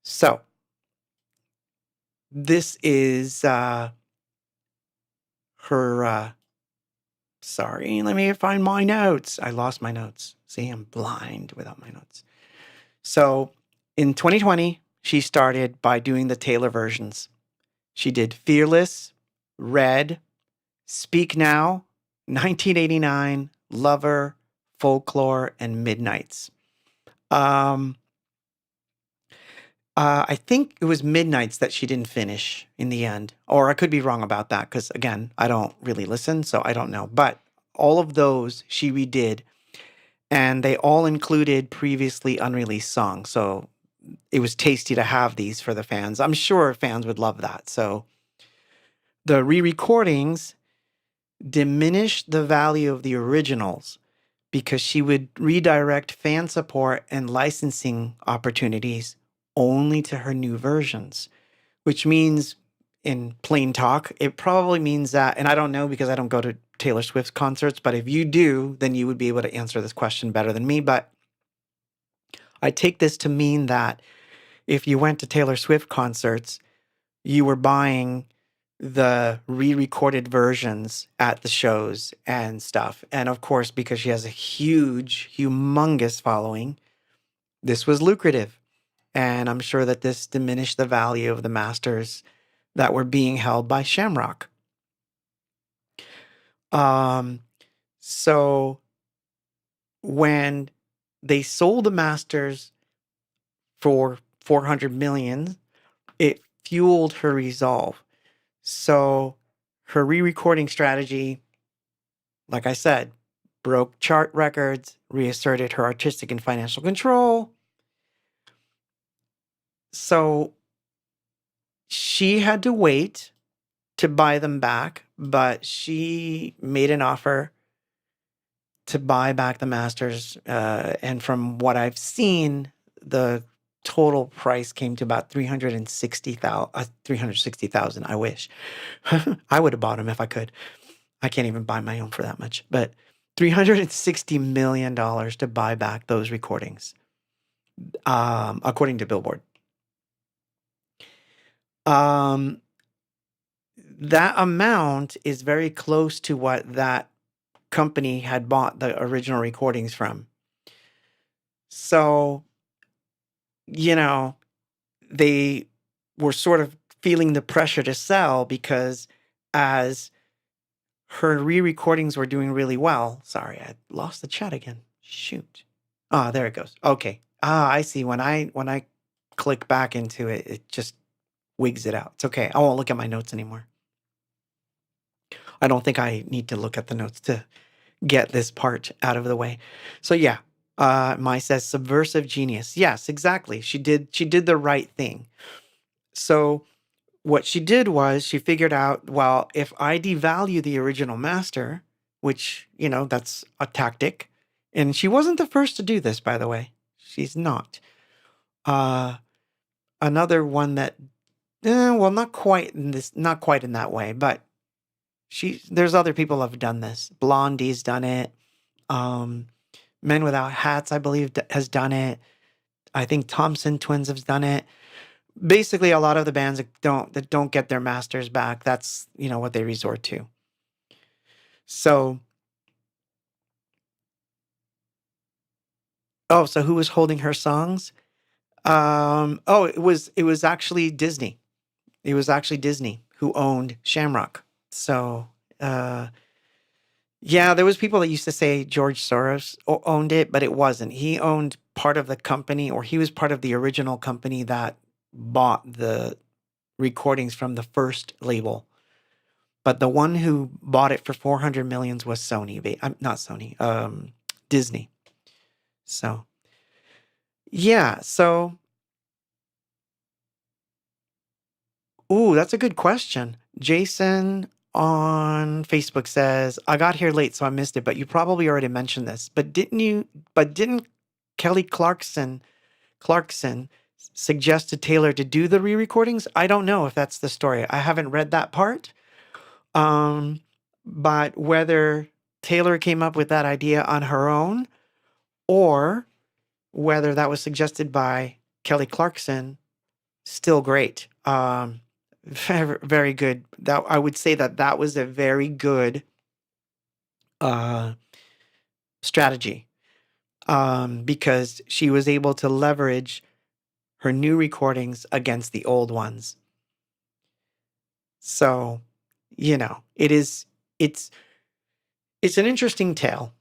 So this is her. Sorry, let me find my notes. I lost my notes. See, I'm blind without my notes. So in 2020, she started by doing the Taylor versions. She did Fearless, Red, Speak Now, 1989, Lover, Folklore, and Midnights. Um, I think it was Midnights that she didn't finish in the end. Or I could be wrong about that because, again, I don't really listen, so I don't know. But all of those she redid, and they all included previously unreleased songs. So it was tasty to have these for the fans. I'm sure fans would love that. So the re recordings diminished the value of the originals because she would redirect fan support and licensing opportunities only to her new versions, which means, in plain talk, it probably means that, and I don't know because I don't go to Taylor Swift concerts, but if you do, then you would be able to answer this question better than me. But I take this to mean that if you went to Taylor Swift concerts, you were buying the re-recorded versions at the shows and stuff. And of course, because she has a huge, humongous following, this was lucrative. And I'm sure that this diminished the value of the masters that were being held by Shamrock. Um, so when they sold the masters for 400 million, it fueled her resolve. So her re-recording strategy, like I said, broke chart records, reasserted her artistic and financial control. So she had to wait to buy them back, but she made an offer to buy back the masters. And from what I've seen, the total price came to about 360,000. 360,000. I wish I would have bought them if I could. I can't even buy my own for that much, but $360 million to buy back those recordings, according to Billboard. Um, that amount is very close to what that company had bought the original recordings from. So, you know, they were sort of feeling the pressure to sell because as her re-recordings were doing really well. Sorry, I lost the chat again. Shoot. Ah, there it goes. Okay. Ah, I see. When I click back into it, it just wigs it out. It's okay. I won't look at my notes anymore. I don't think I need to look at the notes to get this part out of the way. So yeah, Mai says subversive genius. Yes, exactly. She did the right thing. So what she did was she figured out, well, if I devalue the original master, which, that's a tactic. And she wasn't the first to do this, by the way. She's not. Uh, Another one that, well, not quite in that way, but there's other people have done this. Blondie's done it. Um, Men Without Hats, I believe, has done it. I think Thompson Twins have done it. Basically, a lot of the bands that don't get their masters back, that's what they resort to. So, so who was holding her songs? It was actually Disney. It was actually Disney who owned Shamrock. So, yeah, there was people that used to say George Soros owned it, but it wasn't. He owned part of the company, or he was part of the original company that bought the recordings from the first label. But the one who bought it for 400 millions was Sony. Not Sony, Disney. So, Yeah. So, ooh, that's a good question. Jason on Facebook says, I got here late, so I missed it, but you probably already mentioned this. But didn't Kelly Clarkson suggest to Taylor to do the re-recordings? I don't know if that's the story. I haven't read that part. Um, but whether Taylor came up with that idea on her own or whether that was suggested by Kelly Clarkson, still great. Very, very good. That I would say that that was a very good uh, strategy because she was able to leverage her new recordings against the old ones. So, it's it's an interesting tale.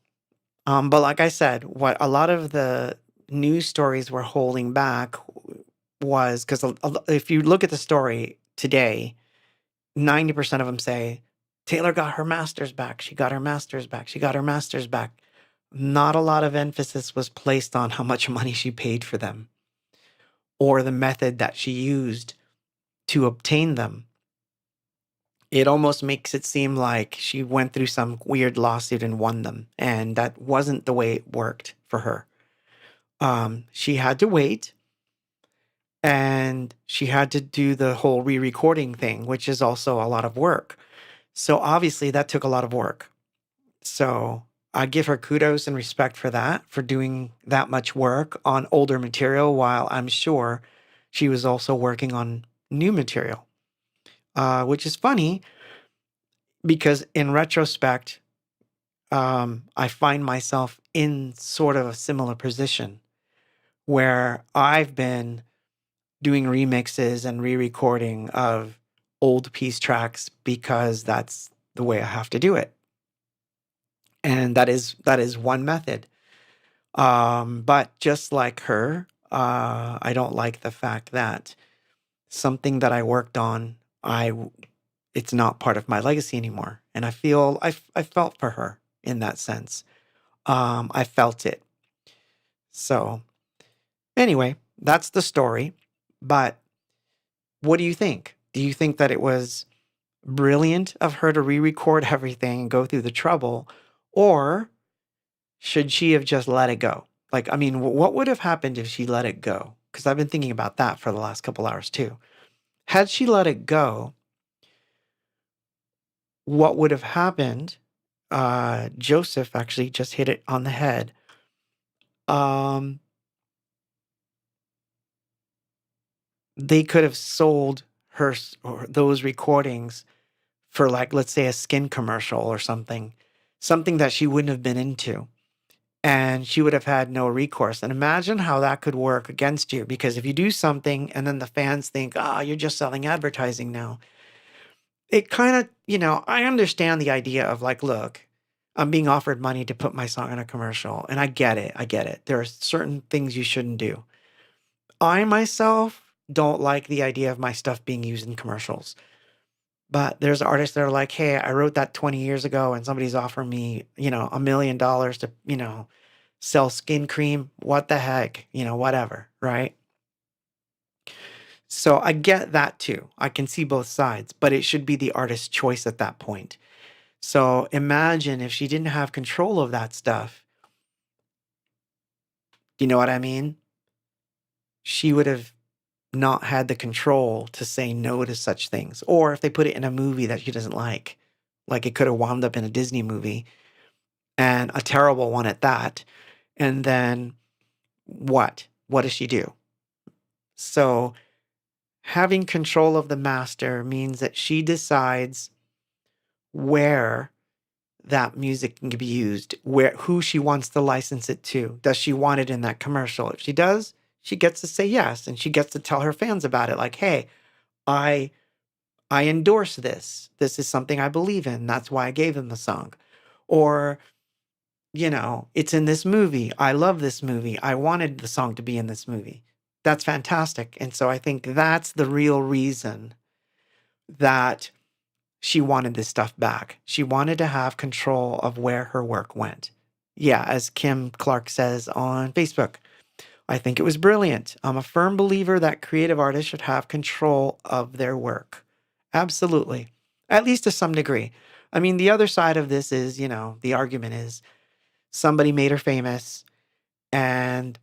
But like I said, what a lot of the news stories were holding back was because if you look at the story today, 90% of them say Taylor got her master's back. She got her master's back. She got her master's back. Not a lot of emphasis was placed on how much money she paid for them or the method that she used to obtain them. It almost makes it seem like she went through some weird lawsuit and won them. And that wasn't the way it worked for her. She had to wait and she had to do the whole re recording thing, which is also a lot of work. So obviously that took a lot of work. So I give her kudos and respect for that, for doing that much work on older material while I'm sure she was also working on new material, which is funny because in retrospect, I find myself in sort of a similar position where I've been doing remixes and re-recording of old piece tracks because that's the way I have to do it. And that is one method. But just like her, I don't like the fact that something that I worked on, it's not part of my legacy anymore. And I felt for her in that sense. I felt it. So anyway, that's the story. But what do you think? Do you think that it was brilliant of her to re-record everything and go through the trouble, or should she have just let it go? Like, I mean, what would have happened if she let it go? Because I've been thinking about that for the last couple hours too. Had she let it go, what would have happened? Joseph actually just hit it on the head. Um, they could have sold or those recordings for, like, let's say a skin commercial or something that she wouldn't have been into. And she would have had no recourse. And imagine how that could work against you. Because if you do something and then the fans think, ah, you're just selling advertising now, it kind of, I understand the idea of like, look, I'm being offered money to put my song in a commercial. And I get it. I get it. There are certain things you shouldn't do. I myself don't like the idea of my stuff being used in commercials. But there's artists that are like, hey, I wrote that 20 years ago and somebody's offering me, $1 million to, sell skin cream. What the heck? Whatever. Right. So I get that too. I can see both sides, but it should be the artist's choice at that point. So imagine if she didn't have control of that stuff. Do you know what I mean? She would have not had the control to say no to such things. Or if they put it in a movie that she doesn't like it could have wound up in a Disney movie and a terrible one at that. And then what? What does she do? So having control of the master means that she decides where that music can be used, who she wants to license it to. Does she want it in that commercial? If she does, she gets to say yes, and she gets to tell her fans about it. Like, hey, I I endorse this. This is something I believe in. That's why I gave them the song. Or, it's in this movie. I love this movie. I wanted the song to be in this movie. That's fantastic. And so I think that's the real reason that she wanted this stuff back. She wanted to have control of where her work went. Yeah, as Kim Clark says on Facebook, I think it was brilliant. I'm a firm believer that creative artists should have control of their work. Absolutely. At least to some degree. I mean, the other side of this is, the argument is somebody made her famous and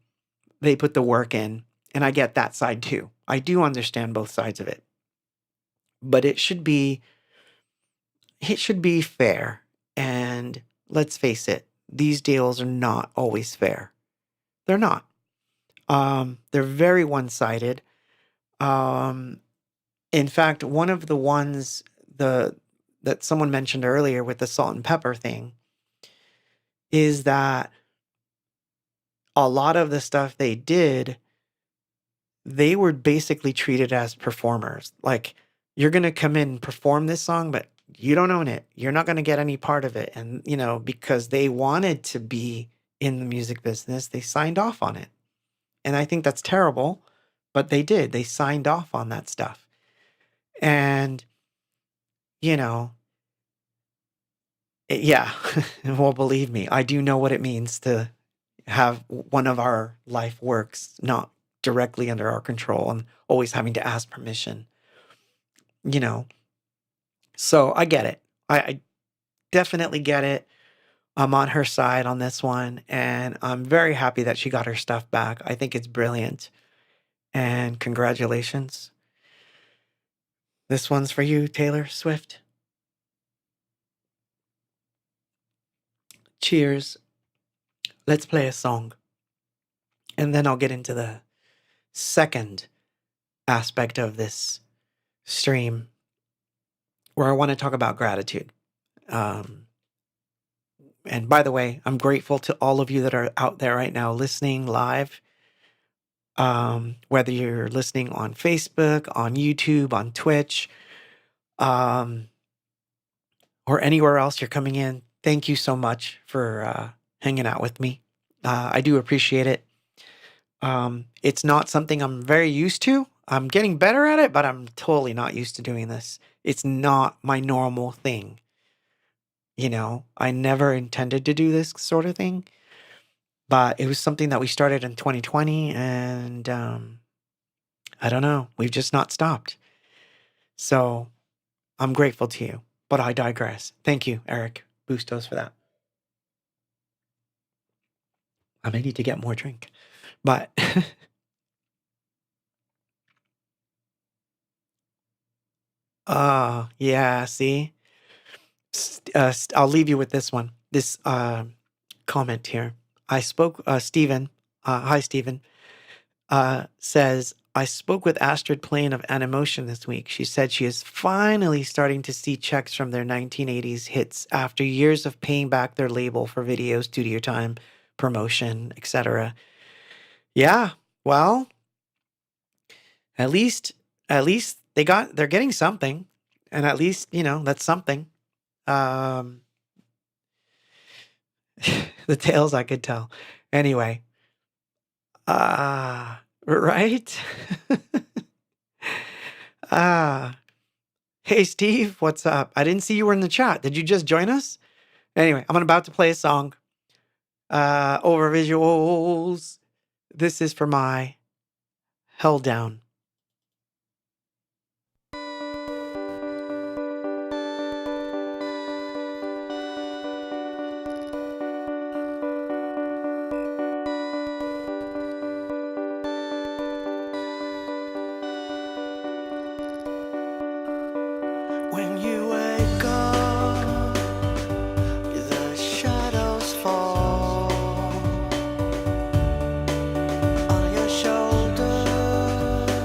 they put the work in. And I get that side too. I do understand both sides of it. But it should be fair. And let's face it, these deals are not always fair. They're not. They're very one-sided. Um, in fact, one of the ones that someone mentioned earlier with the salt and pepper thing is that a lot of the stuff they did, they were basically treated as performers. Like, you're going to come in and perform this song, but you don't own it. You're not going to get any part of it. And, because they wanted to be in the music business, they signed off on it. And I think that's terrible, but they did. They signed off on that stuff. And, you know, yeah, well, believe me, I do know what it means to have one of our life works not directly under our control and always having to ask permission, you know. So I get it. I definitely get it. I'm on her side on this one, and I'm very happy that she got her stuff back. I think it's brilliant. And congratulations. This one's for you, Taylor Swift. Cheers. Let's play a song. And then I'll get into the second aspect of this stream where I want to talk about gratitude. And by the way, I'm grateful to all of you that are out there right now listening live. Whether you're listening on Facebook, on YouTube, on Twitch, or anywhere else you're coming in, thank you so much for hanging out with me. I do appreciate it. It's not something I'm very used to. I'm getting better at it, but I'm totally not used to doing this. It's not my normal thing. I never intended to do this sort of thing, but it was something that we started in 2020, and I don't know, we've just not stopped. So I'm grateful to you, but I digress. Thank you, Eric Bustos, for that. I may need to get more drink, but yeah, see, I'll leave you with this one. This comment here. I spoke. Stephen. Hi, Stephen. Says I spoke with Astrid Plain of Animotion this week. She said she is finally starting to see checks from their 1980s hits after years of paying back their label for video, studio time, promotion, etc. Yeah, well, at least they're getting something, and at least that's something. The tales I could tell. Anyway, right? Hey Steve, what's up? I didn't see you were in the chat. Did you just join us? Anyway, I'm about to play a song. Over visuals. This is for my Held Down.
When you wake up, the shadows fall on your shoulders.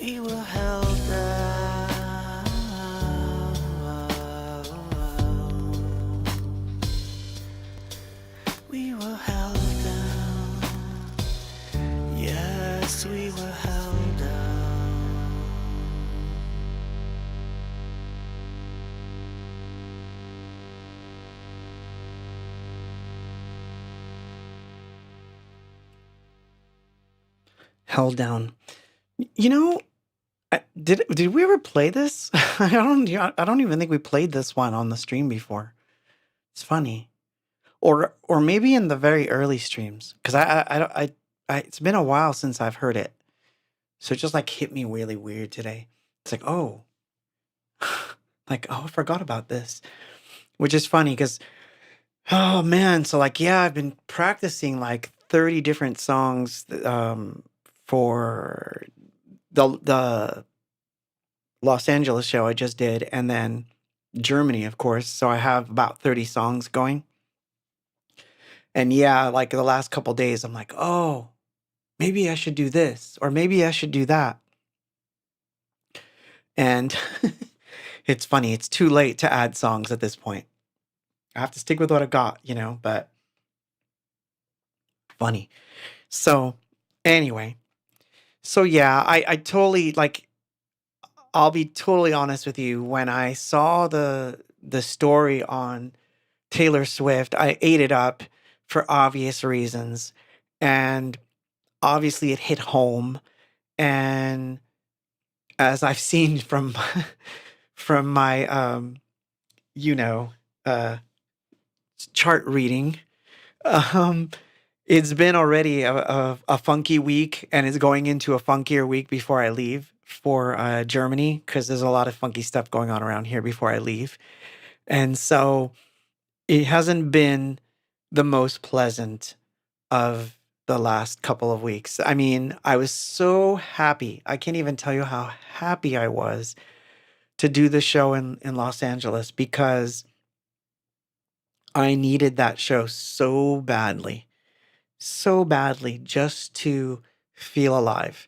We were held down. We were held down. Yes, we were held down.
Held down. You know, did we ever play this? I don't even think we played this one on the stream before. It's funny. Or maybe in the very early streams, because I don't it's been a while since I've heard it, so it just like hit me really weird today. It's like, oh, like, oh, I forgot about this, which is funny because, oh man, so like, yeah, I've been practicing like 30 different songs for the Los Angeles show I just did, and then Germany, of course. So I have about 30 songs going. And yeah, like the last couple days, I'm like, oh, maybe I should do this, or maybe I should do that. And it's funny, it's too late to add songs at this point. I have to stick with what I got, but funny. So anyway, so yeah, I totally like, I'll be totally honest with you. When I saw the story on Taylor Swift, I ate it up for obvious reasons. And obviously it hit home. And as I've seen from from my you know, uh chart reading, um it's been already a funky week, and it's going into a funkier week before I leave for Germany, because there's a lot of funky stuff going on around here before I leave. And so it hasn't been the most pleasant of the last couple of weeks. I mean, I was so happy. I can't even tell you how happy I was to do the show in Los Angeles, because I needed that show so badly just to feel alive.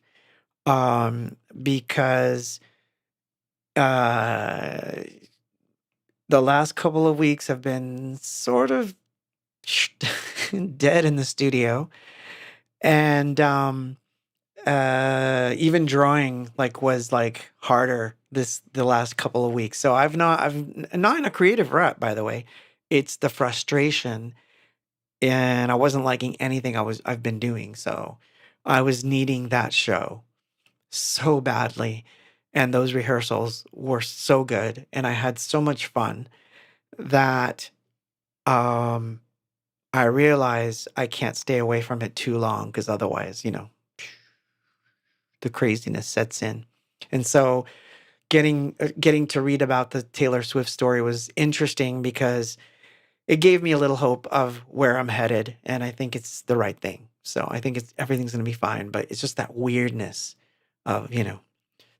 Because uh, the last couple of weeks have been sort of dead in the studio, and even drawing like was like harder the last couple of weeks. So I'm not in a creative rut, by the way. It's the frustration, and I wasn't liking anything I've been doing. So I was needing that show so badly, and those rehearsals were so good, and I had so much fun that um I realize I can't stay away from it too long, because otherwise, the craziness sets in. And so getting to read about the Taylor Swift story was interesting, because it gave me a little hope of where I'm headed, and I think it's the right thing. So I think it's everything's going to be fine, but it's just that weirdness of.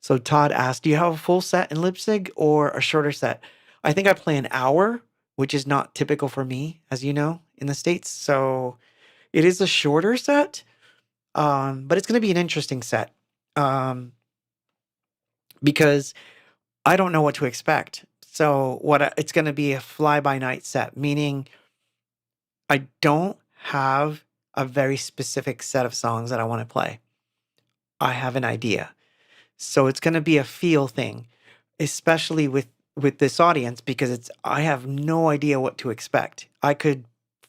So Todd asked, "Do you have a full set in Leipzig or a shorter set?" I think I play an hour, which is not typical for me, as you know, in the States. So it is a shorter set, but it's going to be an interesting set, um, because I don't know what to expect. So it's going to be a fly by night set, meaning I don't have a very specific set of songs that I want to play. I have an idea. So it's going to be a feel thing, especially with this audience, because I have no idea what to expect. I could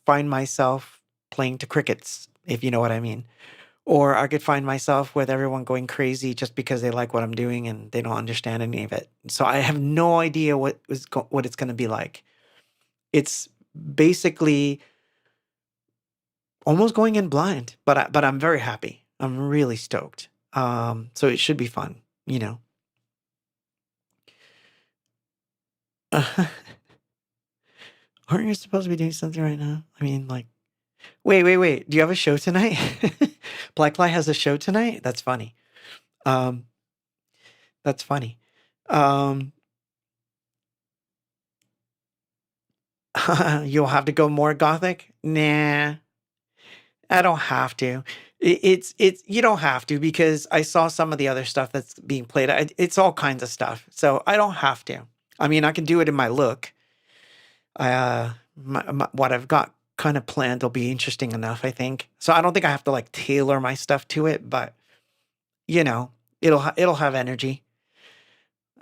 find myself playing to crickets, if you know what I mean. Or I could find myself with everyone going crazy just because they like what I'm doing and they don't understand any of it. So I have no idea what it's going to be like. It's basically almost going in blind, but I'm very happy. I'm really stoked. So it should be fun, you know. Aren't you supposed to be doing something right now? I mean, like, wait. Do you have a show tonight? Blackfly has a show tonight? That's funny. Um, that's funny. Um, you'll have to go more gothic? Nah, I don't have to. It's you don't have to because I saw some of the other stuff that's being played. It's all kinds of stuff, so I don't have to. I mean, I can do it in my look. What I've got kind of planned will be interesting enough, I think. So I don't think I have to like tailor my stuff to it, but you know, it'll have energy.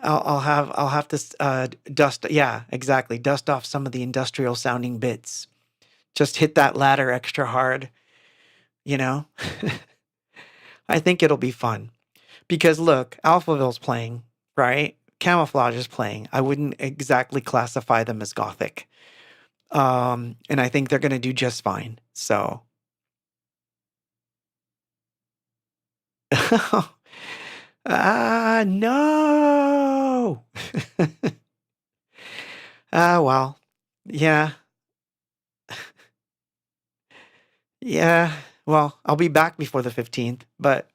I'll have to dust. Yeah, exactly. Dust off some of the industrial sounding bits. Just hit that ladder extra hard. You know, I think it'll be fun because look, Alphaville's playing, right? Camouflage is playing. I wouldn't exactly classify them as gothic. And I think they're going to do just fine. So, no. Well, yeah, yeah. Well, I'll be back before the 15th, but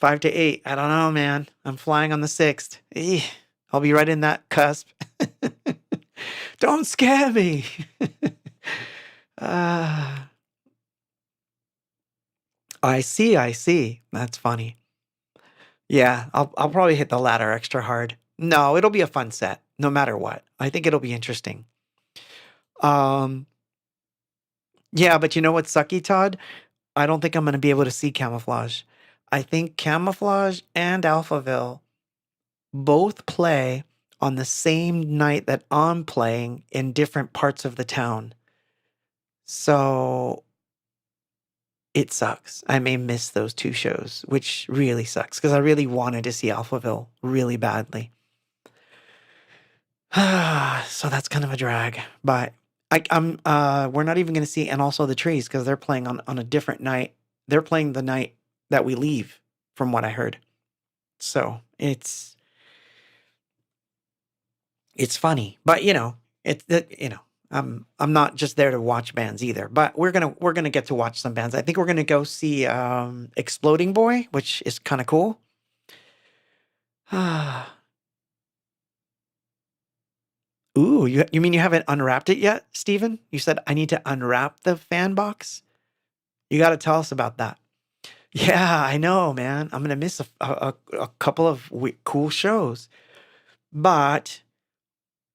5 to 8, I don't know, man. I'm flying on the 6th. I'll be right in that cusp. Don't scare me. uh, I see, I see. That's funny. Yeah, I'll probably hit the ladder extra hard. No, it'll be a fun set, no matter what. I think it'll be interesting. Um, yeah, but you know what's sucky, Todd? I don't think I'm gonna be able to see Camouflage. I think Camouflage and Alphaville both play on the same night that I'm playing in different parts of the town. So it sucks. I may miss those two shows, which really sucks because I really wanted to see Alphaville really badly. So that's kind of a drag. But I'm we're not even gonna see and also the trees because they're playing on a different night. They're playing the night that we leave, from what I heard. So it's funny. But I'm not just there to watch bands either. But we're gonna get to watch some bands. I think we're gonna go see Exploding Boy, which is kind of cool. Ooh, you mean you haven't unwrapped it yet, Steven? You said I need to unwrap the fan box? You gotta tell us about that. Yeah, I know, man. I'm gonna miss a couple of cool shows. But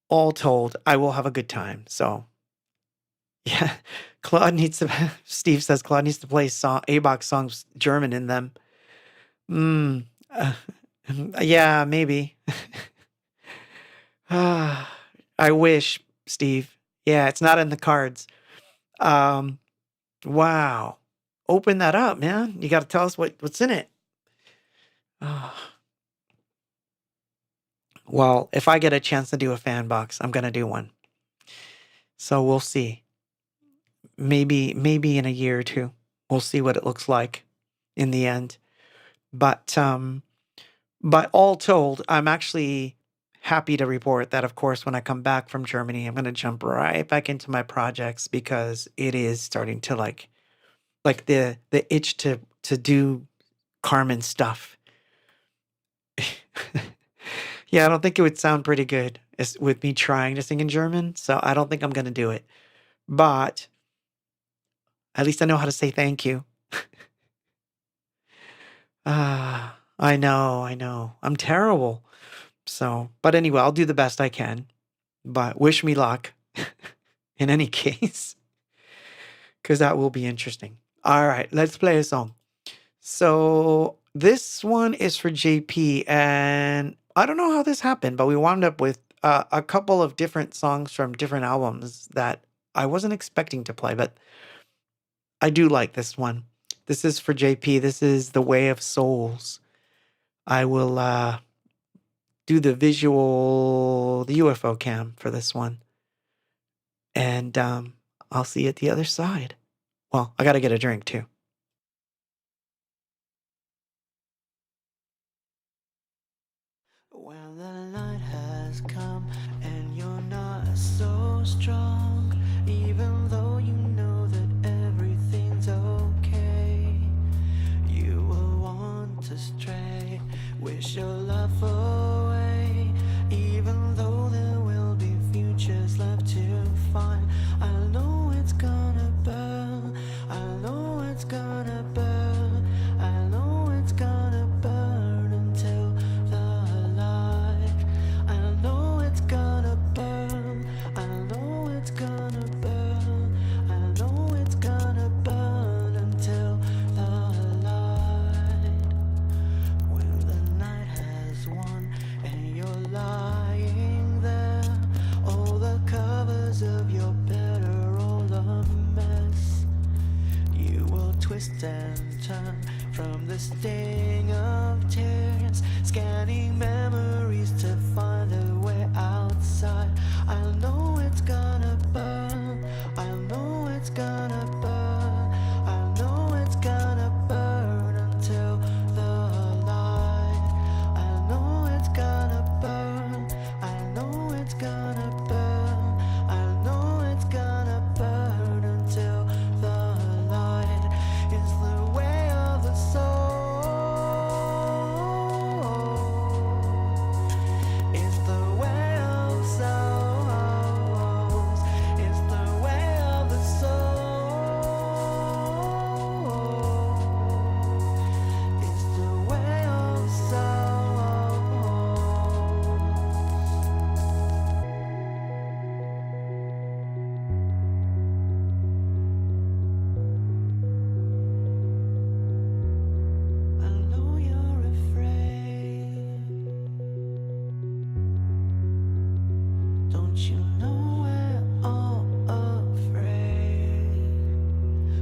all told, I will have a good time. So, yeah, Claude needs to Steve says Claude needs to play Abox songs German in them. Mm, uh, yeah, maybe. I wish, Steve. Yeah, it's not in the cards. Um, wow. Open that up, man. You got to tell us what's in it. Well, if I get a chance to do a fan box, I'm gonna do one. So we'll see. Maybe in a year or two, we'll see what it looks like in the end. But all told, I'm actually happy to report that, of course, when I come back from Germany, I'm gonna jump right back into my projects because it is starting to like the itch to do Carmen stuff. Yeah, I don't think it would sound pretty good with me trying to sing in German, so I don't think I'm gonna do it. But at least I know how to say thank you. I know. I'm terrible. So, but anyway, I'll do the best I can. But wish me luck in any case, because that will be interesting. All right, let's play a song. So this one is for JP, and I don't know how this happened, but we wound up with a couple of different songs from different albums that I wasn't expecting to play, but I do like this one. This is for JP. This is The Way of Souls. I will do the UFO cam for this one. And I'll see you at the other side. Well, I got to get a drink too.
When the light has come and you're not so strong, even though you know that everything's okay, you will want to stray, wish your love away, even though there will be futures left to find. I know it's gonna burn, I know it's gonna burn. and turn from the sting of tears, scanning memories to find a way outside. I know it's gonna burn, I know it's gonna burn, I know it's gonna burn until the light. I know it's gonna burn, I know it's gonna burn, I know it's gonna burn until the light is the way of the soul. It's the way of souls. It's the way of the soul. It's the way of souls. I know you're afraid. Don't you know we're all afraid?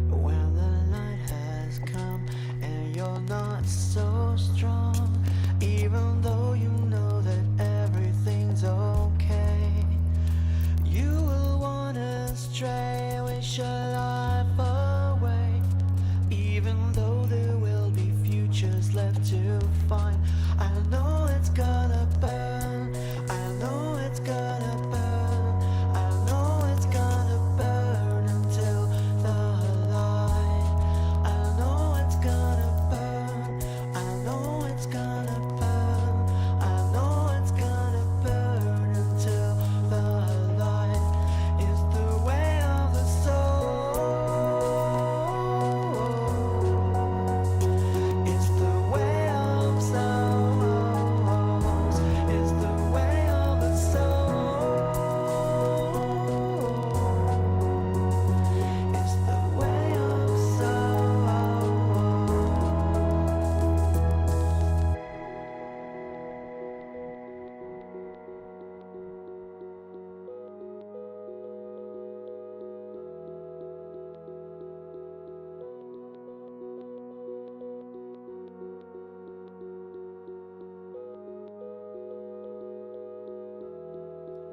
But when the light has come and you're not so strong, even though you know that everything's okay, you will wanna stray, wish your life away. Even though there will be futures left to find, I know it's gonna burn. I know it's gonna burn. I know it's gonna burn until the light. I know it's gonna burn. I know it's gonna burn. I know it's gonna burn until the light is the way of the soul. It's the way of souls. It's the way of the soul. It's the way of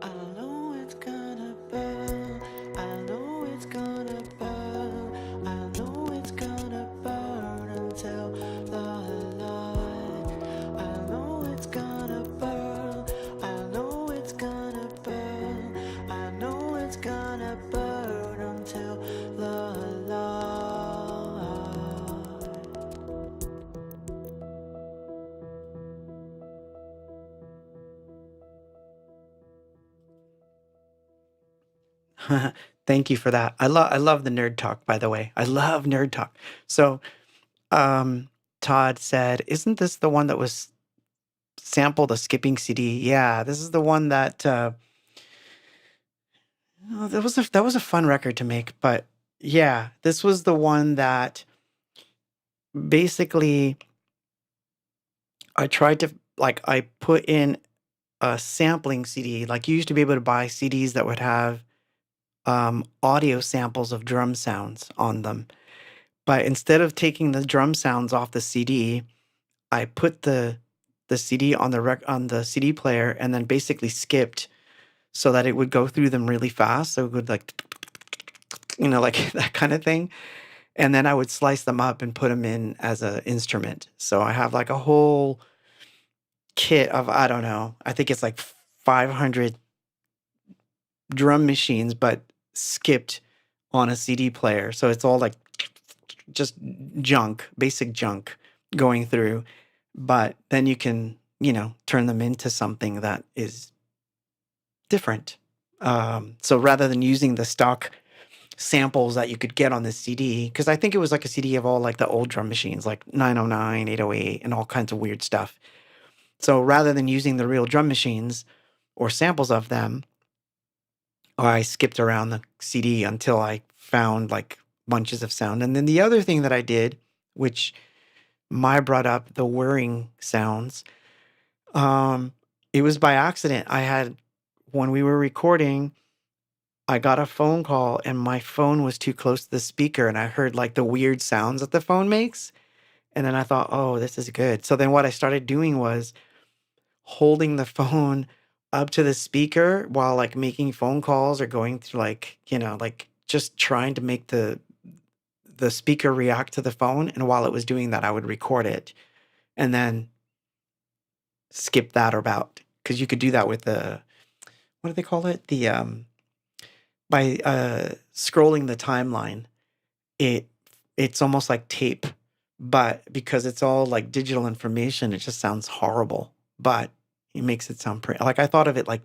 I know it's gonna burn. I know it's gonna burn. I know it's gonna burn until the light. I know it's gonna burn. I know it's gonna burn. I know it's gonna burn until the light.
Thank you for that. I love the nerd talk, by the way. I love nerd talk. So, um, Todd said, "Isn't this the one that was sampled a skipping CD?" Yeah, this is the one that that was a fun record to make, but yeah, this was the one that basically I tried to like I put in a sampling CD. Like you used to be able to buy CDs that would have audio samples of drum sounds on them. But instead of taking the drum sounds off the CD, I put the CD on the CD player and then basically skipped so that it would go through them really fast. So it would like like that kind of thing. And then I would slice them up and put them in as an instrument. So I have like a whole kit of I don't know. I think it's like 500 drum machines, but skipped on a CD player. So it's all like just junk, basic junk going through. But then you can, turn them into something that is different. So rather than using the stock samples that you could get on the CD, because I think it was like a CD of all like the old drum machines, like 909, 808, and all kinds of weird stuff. So rather than using the real drum machines or samples of them, I skipped around the CD until I found like bunches of sound. And then the other thing that I did, which Mai brought up, the whirring sounds, it was by accident. When we were recording, I got a phone call and my phone was too close to the speaker and I heard like the weird sounds that the phone makes. And then I thought, oh, this is good. So then what I started doing was holding the phone up to the speaker while like making phone calls or going through like, like just trying to make the speaker react to the phone. And while it was doing that, I would record it and then skip that about because you could do that with the what do they call it? The by scrolling the timeline, it it's almost like tape, but because it's all like digital information, it just sounds horrible. But it makes it sound pretty. Like I thought of it like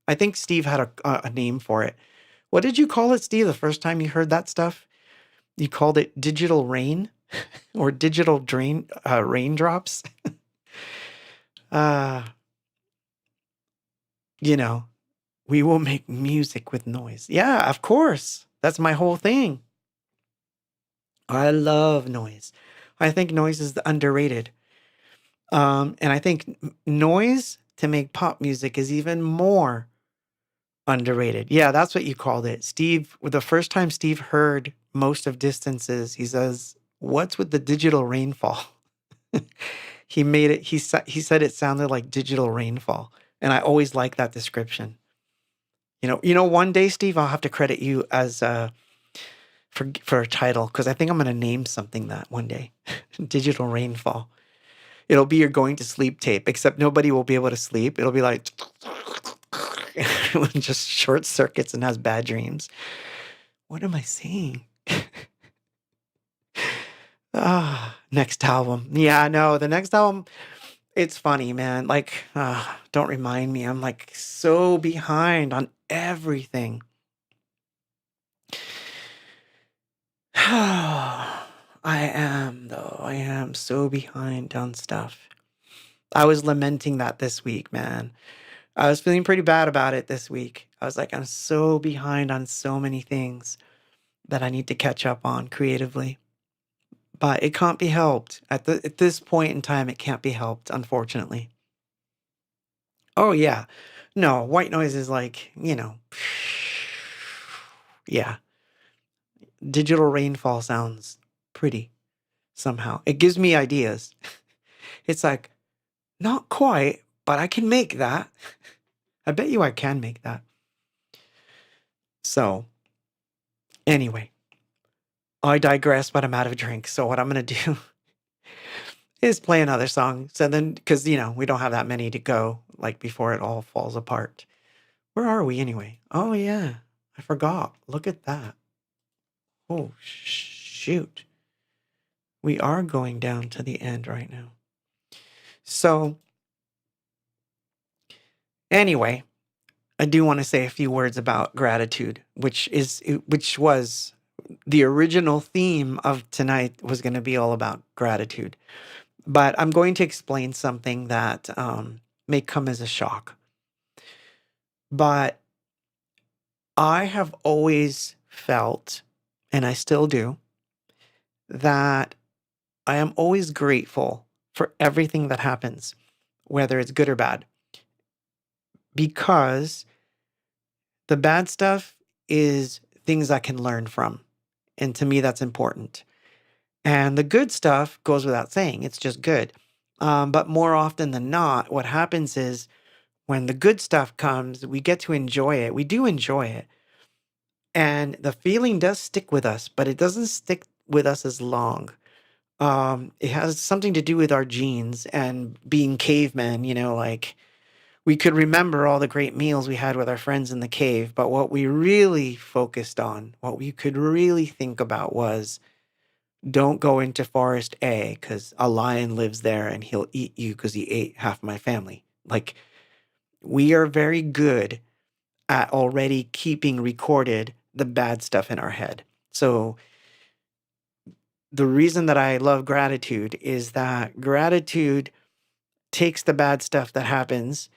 I think Steve had a name for it. What did you call it, Steve? The first time you heard that stuff, you called it digital rain or digital drain raindrops. Uh, you know, we will make music with noise. Yeah, of course. That's my whole thing. I love noise. I think noise is underrated. And I think noise to make pop music is even more underrated. Yeah, that's what you called it. Steve, the first time Steve heard most of Distances, he says, "What's with the digital rainfall?" He made it, he said it sounded like digital rainfall. And I always like that description. One day, Steve, I'll have to credit you as for a title because I think I'm gonna name something that one day. Digital rainfall. It'll be your going to sleep tape, except nobody will be able to sleep. It'll be like just short circuits and has bad dreams. What am I saying? Next album. Yeah, no, the next album, it's funny, man. Like, don't remind me. I'm like so behind on everything. I am, though. I am so behind on stuff. I was lamenting that this week, man. I was feeling pretty bad about it this week. I was like, I'm so behind on so many things that I need to catch up on creatively. But it can't be helped. At this point in time, it can't be helped, unfortunately. Oh yeah. No, white noise is like, yeah. Digital rainfall sounds pretty somehow. It gives me ideas. It's like, not quite, but I can make that. I bet you I can make that. So, anyway, I digress, but I'm out of drink. So what I'm gonna do is play another song. So then, because we don't have that many to go, like before it all falls apart. Where are we anyway? Oh yeah, I forgot. Look at that. Oh shoot, we are going down to the end right now. So anyway, I do want to say a few words about gratitude, which was the original theme of tonight was going to be all about gratitude. But I'm going to explain something that may come as a shock. But I have always felt, and I still do, that I am always grateful for everything that happens, whether it's good or bad, because the bad stuff is things I can learn from. And to me, that's important. And the good stuff goes without saying, it's just good. But more often than not, what happens is when the good stuff comes, we get to enjoy it. We do enjoy it. And the feeling does stick with us, but it doesn't stick with us as long. It has something to do with our genes and being cavemen, like we could remember all the great meals we had with our friends in the cave, but what we really focused on, what we could really think about was don't go into Forest A because a lion lives there and he'll eat you because he ate half my family. Like, we are very good at already keeping recorded the bad stuff in our head. So, the reason that I love gratitude is that gratitude takes the bad stuff that happens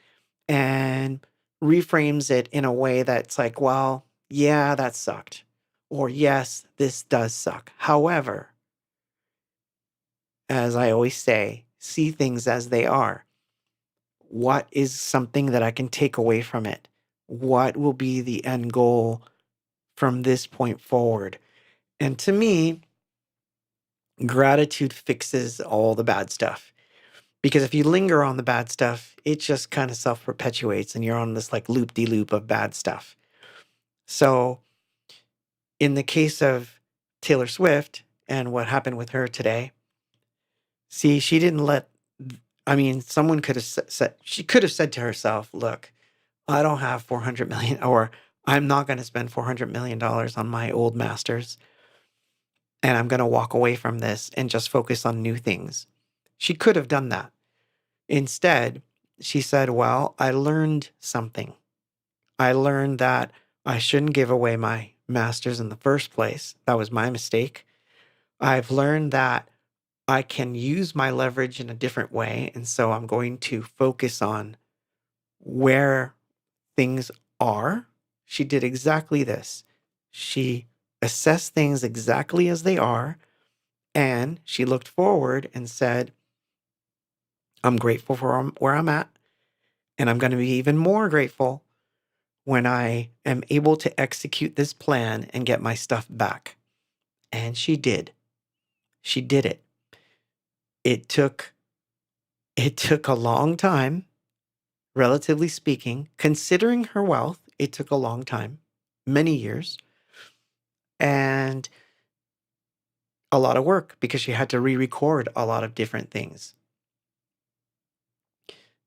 and reframes it in a way that's like, well, yeah, that sucked. Or yes, this does suck. However, as I always say, see things as they are. What is something that I can take away from it? What will be the end goal from this point forward. And to me, gratitude fixes all the bad stuff. Because if you linger on the bad stuff, it just kind of self perpetuates and you're on this like loop de loop of bad stuff. So, in the case of Taylor Swift and what happened with her today, see, she didn't let, I mean, someone could have said, she could have said to herself, look, I don't have 400 million, or I'm not going to spend $400 million on my old masters. And I'm going to walk away from this and just focus on new things. She could have done that. Instead, she said, well, I learned something. I learned that I shouldn't give away my masters in the first place. That was my mistake. I've learned that I can use my leverage in a different way. And so I'm going to focus on where things are. She did exactly this. She assessed things exactly as they are. And she looked forward and said, I'm grateful for where I'm at. And I'm going to be even more grateful when I am able to execute this plan and get my stuff back. And she did. She did it. It took a long time, relatively speaking, considering her wealth. It took a long time, many years, and a lot of work because she had to re-record a lot of different things.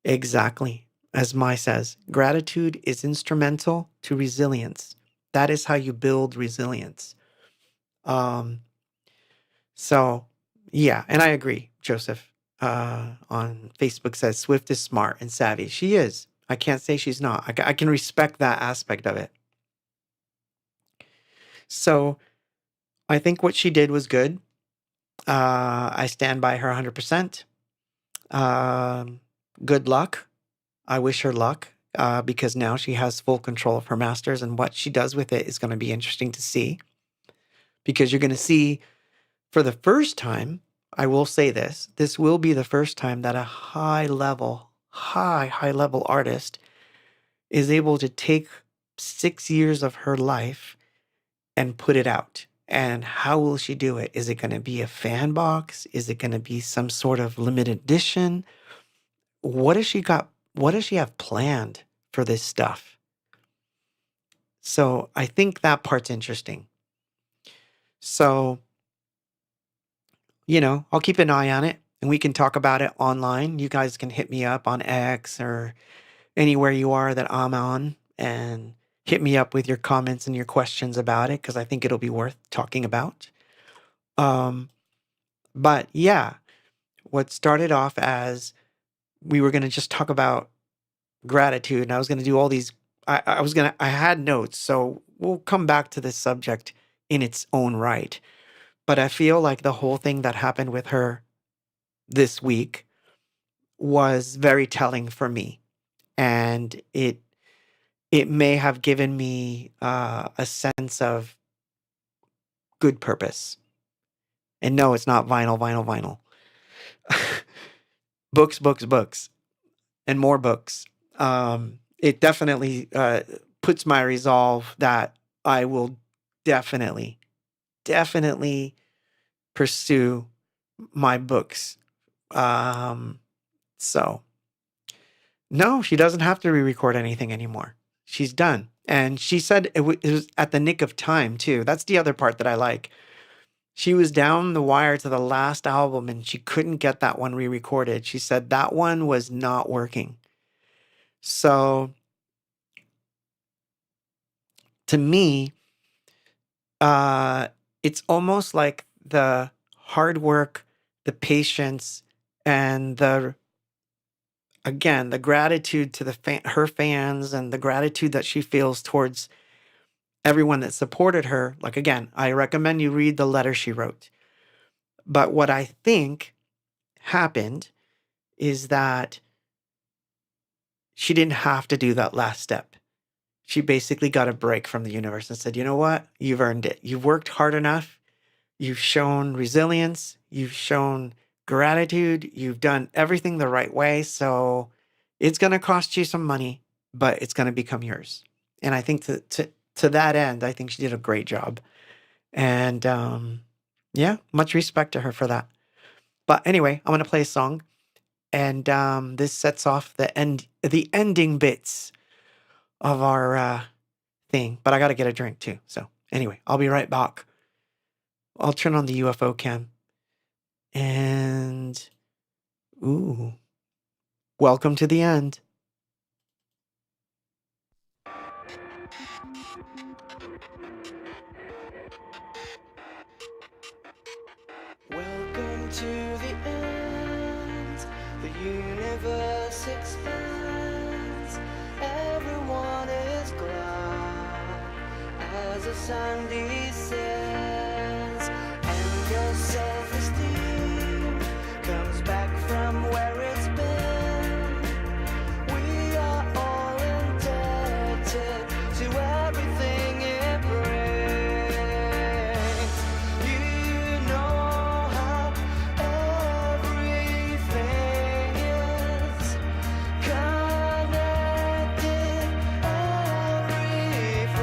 Exactly. As Mai says, gratitude is instrumental to resilience. That is how you build resilience. Um, so, yeah, and I agree. Joseph on Facebook says Swift is smart and savvy. She is. I can't say she's not. I can respect that aspect of it. So, I think what she did was good. I stand by her 100%. Good luck. I wish her luck because now she has full control of her masters, and what she does with it is going to be interesting to see. Because you're going to see for the first time, I will say this will be the first time that a high level artist is able to take 6 years of her life and put it out. And how will she do it? Is it going to be a fan box? Is it going to be some sort of limited edition? What does she got? What does she have planned for this stuff? So I think that part's interesting. So, I'll keep an eye on it and we can talk about it online. You guys can hit me up on X or anywhere you are that I'm on and hit me up with your comments and your questions about it because I think it'll be worth talking about. But yeah, what started off as we were going to just talk about gratitude and I was going to do all these I had notes, so we'll come back to this subject in its own right. But I feel like the whole thing that happened with her this week was very telling for me. And it may have given me a sense of good purpose. And no, it's not vinyl, vinyl, vinyl. Books, books, books, and more books. It definitely puts my resolve that I will definitely, definitely pursue my books. So, no, she doesn't have to re-record anything anymore. She's done. And she said it was at the nick of time, too. That's the other part that I like. She was down the wire to the last album and she couldn't get that one re-recorded. She said that one was not working. So, to me, it's almost like the hard work, the patience, and the gratitude to her fans and the gratitude that she feels towards everyone that supported her. Like, again, I recommend you read the letter she wrote. But what I think happened is that she didn't have to do that last step. She basically got a break from the universe and said, you know what? You've earned it. You've worked hard enough. You've shown resilience. You've shown gratitude. You've done everything the right way. So it's going to cost you some money, but it's going to become yours. And I think to that end, I think she did a great job. And yeah, much respect to her for that. But anyway, I'm gonna play a song, and this sets off the ending bits of our thing. But I gotta get a drink too. So anyway, I'll be right back. I'll turn on the UFO cam. And ooh, welcome to the end.
Welcome to the end. The universe expands. Everyone is glad as the sun descends, and your self-esteem comes back from where it's been. We are all indebted to everything it brings. You know how everything is connected and reflected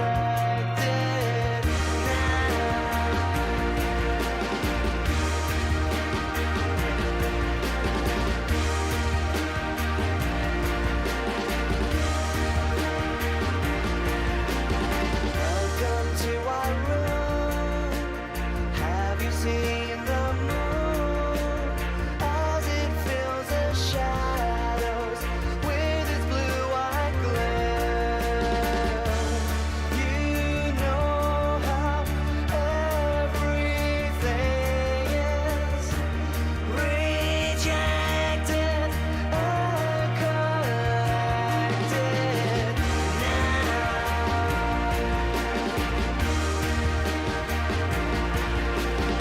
Welcome to our room. Have you seen the moon as it fills the shadows with its blue-white glare? You know how everything is rejected and collected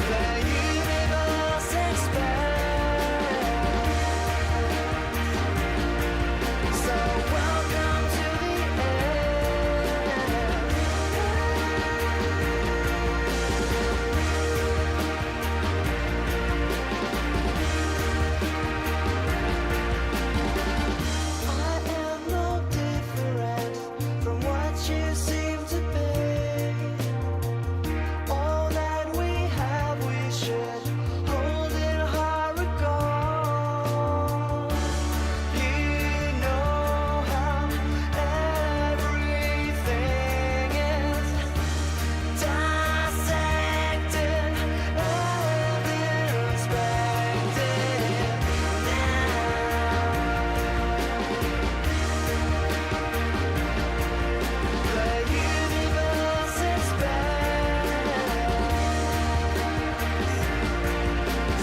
The universe expands. So welcome to the I am no different from what you seem to be. All that we have, we should hold in high regard. You know how everything is dissected and inspected The universe expands.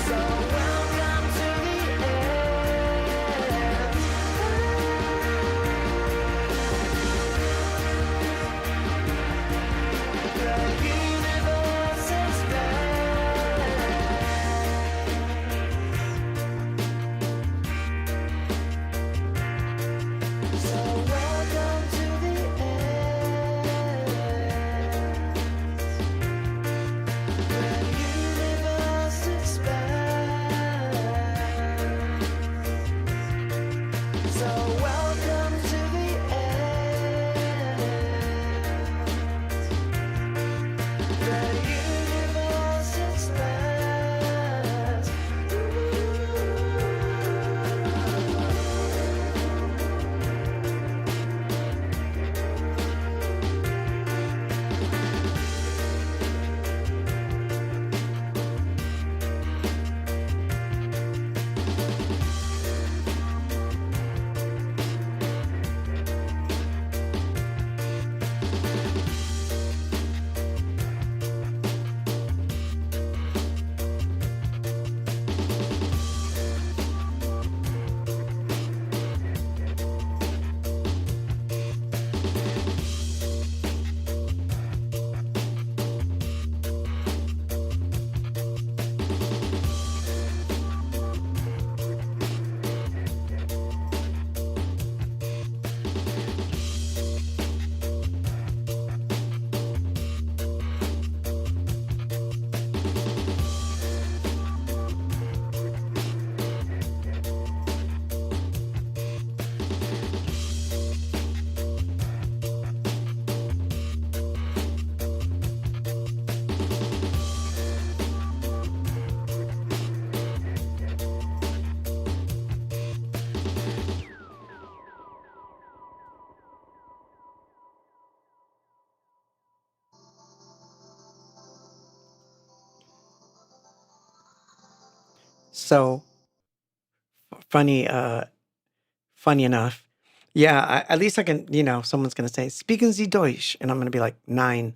So welcome to the end. The universe expands. So welcome to the end. The universe expands. So welcome to the end. The universe expands.
So funny, funny enough. Yeah, at least I can, someone's going to say, Speaking Sie Deutsch. And I'm going to be like, nine.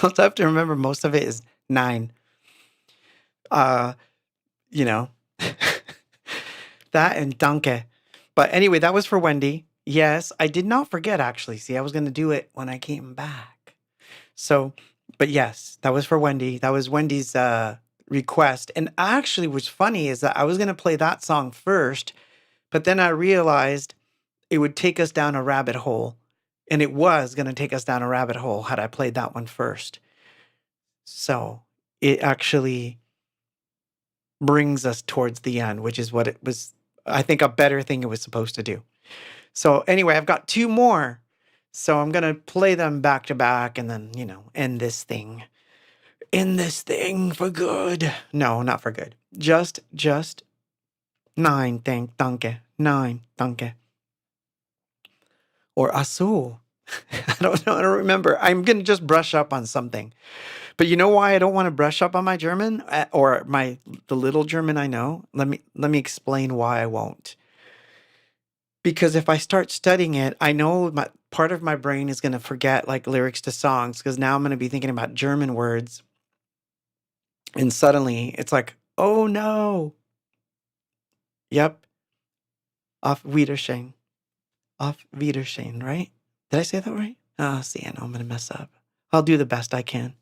I'll have to remember most of it is nine. Uh, you know, that and danke. But anyway, that was for Wendy. Yes, I did not forget actually. See, I was going to do it when I came back. So, but yes, that was for Wendy. That was Wendy's request. And actually, what's funny is that I was going to play that song first, but then I realized it would take us down a rabbit hole. And it was going to take us down a rabbit hole had I played that one first. So it actually brings us towards the end, which is what it was, I think, a better thing it was supposed to do. So anyway, I've got two more. So I'm going to play them back to back and then, end this thing. End this thing for good. No, not for good. Just nine, danke. Nine, danke. Or asu. I don't know. I don't remember. I'm going to just brush up on something. But you know why I don't want to brush up on my German or the little German I know? Let me explain why I won't. Because if I start studying it, I know part of my brain is going to forget like lyrics to songs because now I'm going to be thinking about German words. And suddenly it's like, oh no. Yep. Auf Wiedersehen. Auf Wiedersehen, right? Did I say that right? Oh, see, I know I'm going to mess up. I'll do the best I can.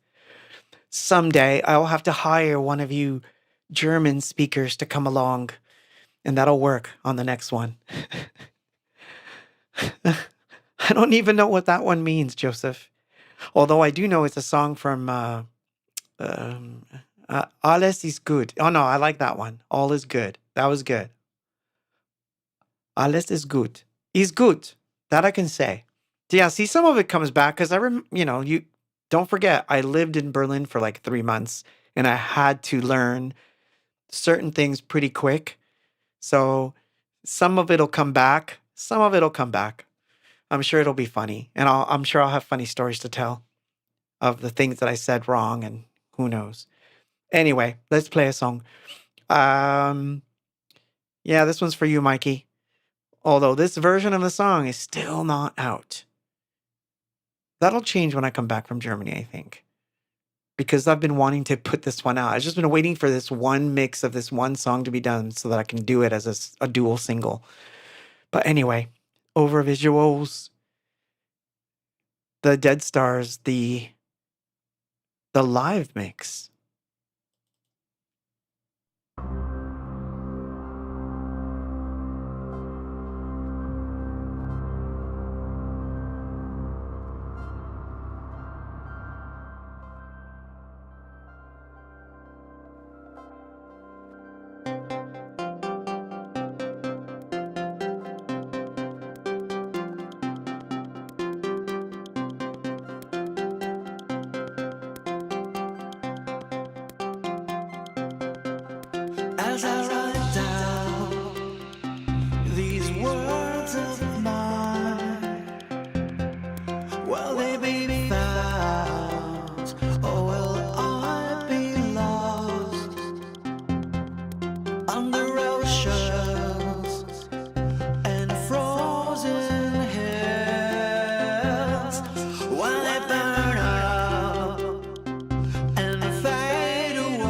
Someday I'll have to hire one of you German speakers to come along, and that'll work on the next one. I don't even know what that one means, Joseph. Although I do know it's a song from Alles ist gut. Oh no, I like that one. All is good. That was good. Alles ist gut. Is good. That I can say. Yeah, see, some of it comes back because you don't forget, I lived in Berlin for like 3 months and I had to learn certain things pretty quick. So some of it'll come back. Some of it'll come back. I'm sure it'll be funny. And I'm sure I'll have funny stories to tell of the things that I said wrong and who knows. Anyway, let's play a song. Yeah, this one's for you, Mikey. Although this version of the song is still not out. That'll change when I come back from Germany, I think. Because I've been wanting to put this one out. I've just been waiting for this one mix of this one song to be done so that I can do it as a dual single. But anyway, over visuals, the Dead Stars, the live mix.
As I write down these words of mine, will they be found, or will I be lost under oceans and frozen hills? Will they burn up and fade away?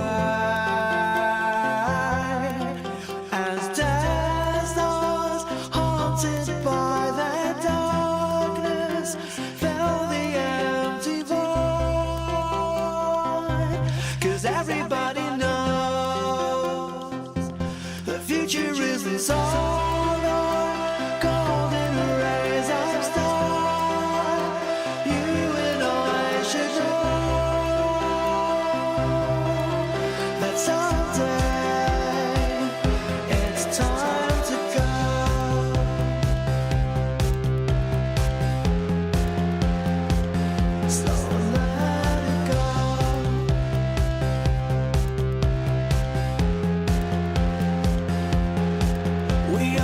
Everybody knows the future isn't sorrow, golden rays of star. You and I should know that someday it's time to go. So let it go. We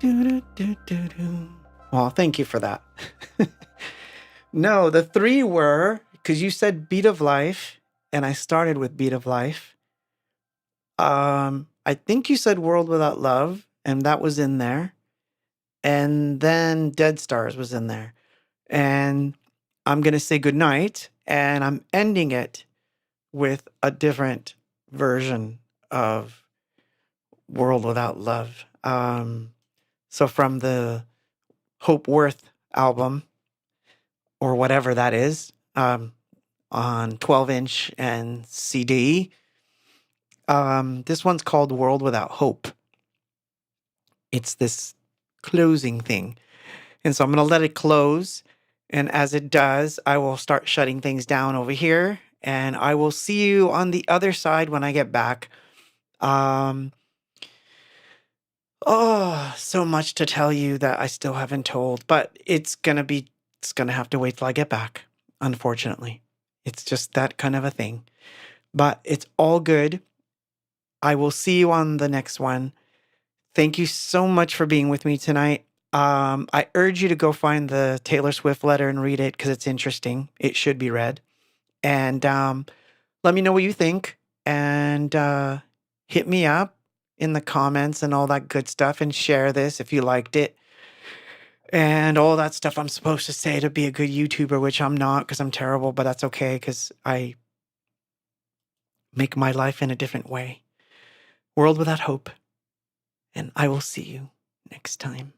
Do-do-do-do-do. Well, thank you for that. No, the three were because you said Beat of Life, and I started with Beat of Life. I think you said World Without Love, and that was in there. And then Dead Stars was in there. And I'm going to say goodnight, and I'm ending it with a different version of World Without Love. So from the Hope Worth album, or whatever that is, on 12-inch and CD, this one's called World Without Hope. It's this closing thing. And so I'm going to let it close. And as it does, I will start shutting things down over here. And I will see you on the other side when I get back. Oh, so much to tell you that I still haven't told, but it's going to have to wait till I get back, unfortunately. It's just that kind of a thing. But it's all good. I will see you on the next one. Thank you so much for being with me tonight. I urge you to go find the Taylor Swift letter and read it because it's interesting. It should be read. And let me know what you think. And hit me up in the comments and all that good stuff. And share this if you liked it. And all that stuff I'm supposed to say to be a good YouTuber, which I'm not because I'm terrible. But that's okay because I make my life in a different way. World Without Hope. And I will see you next time.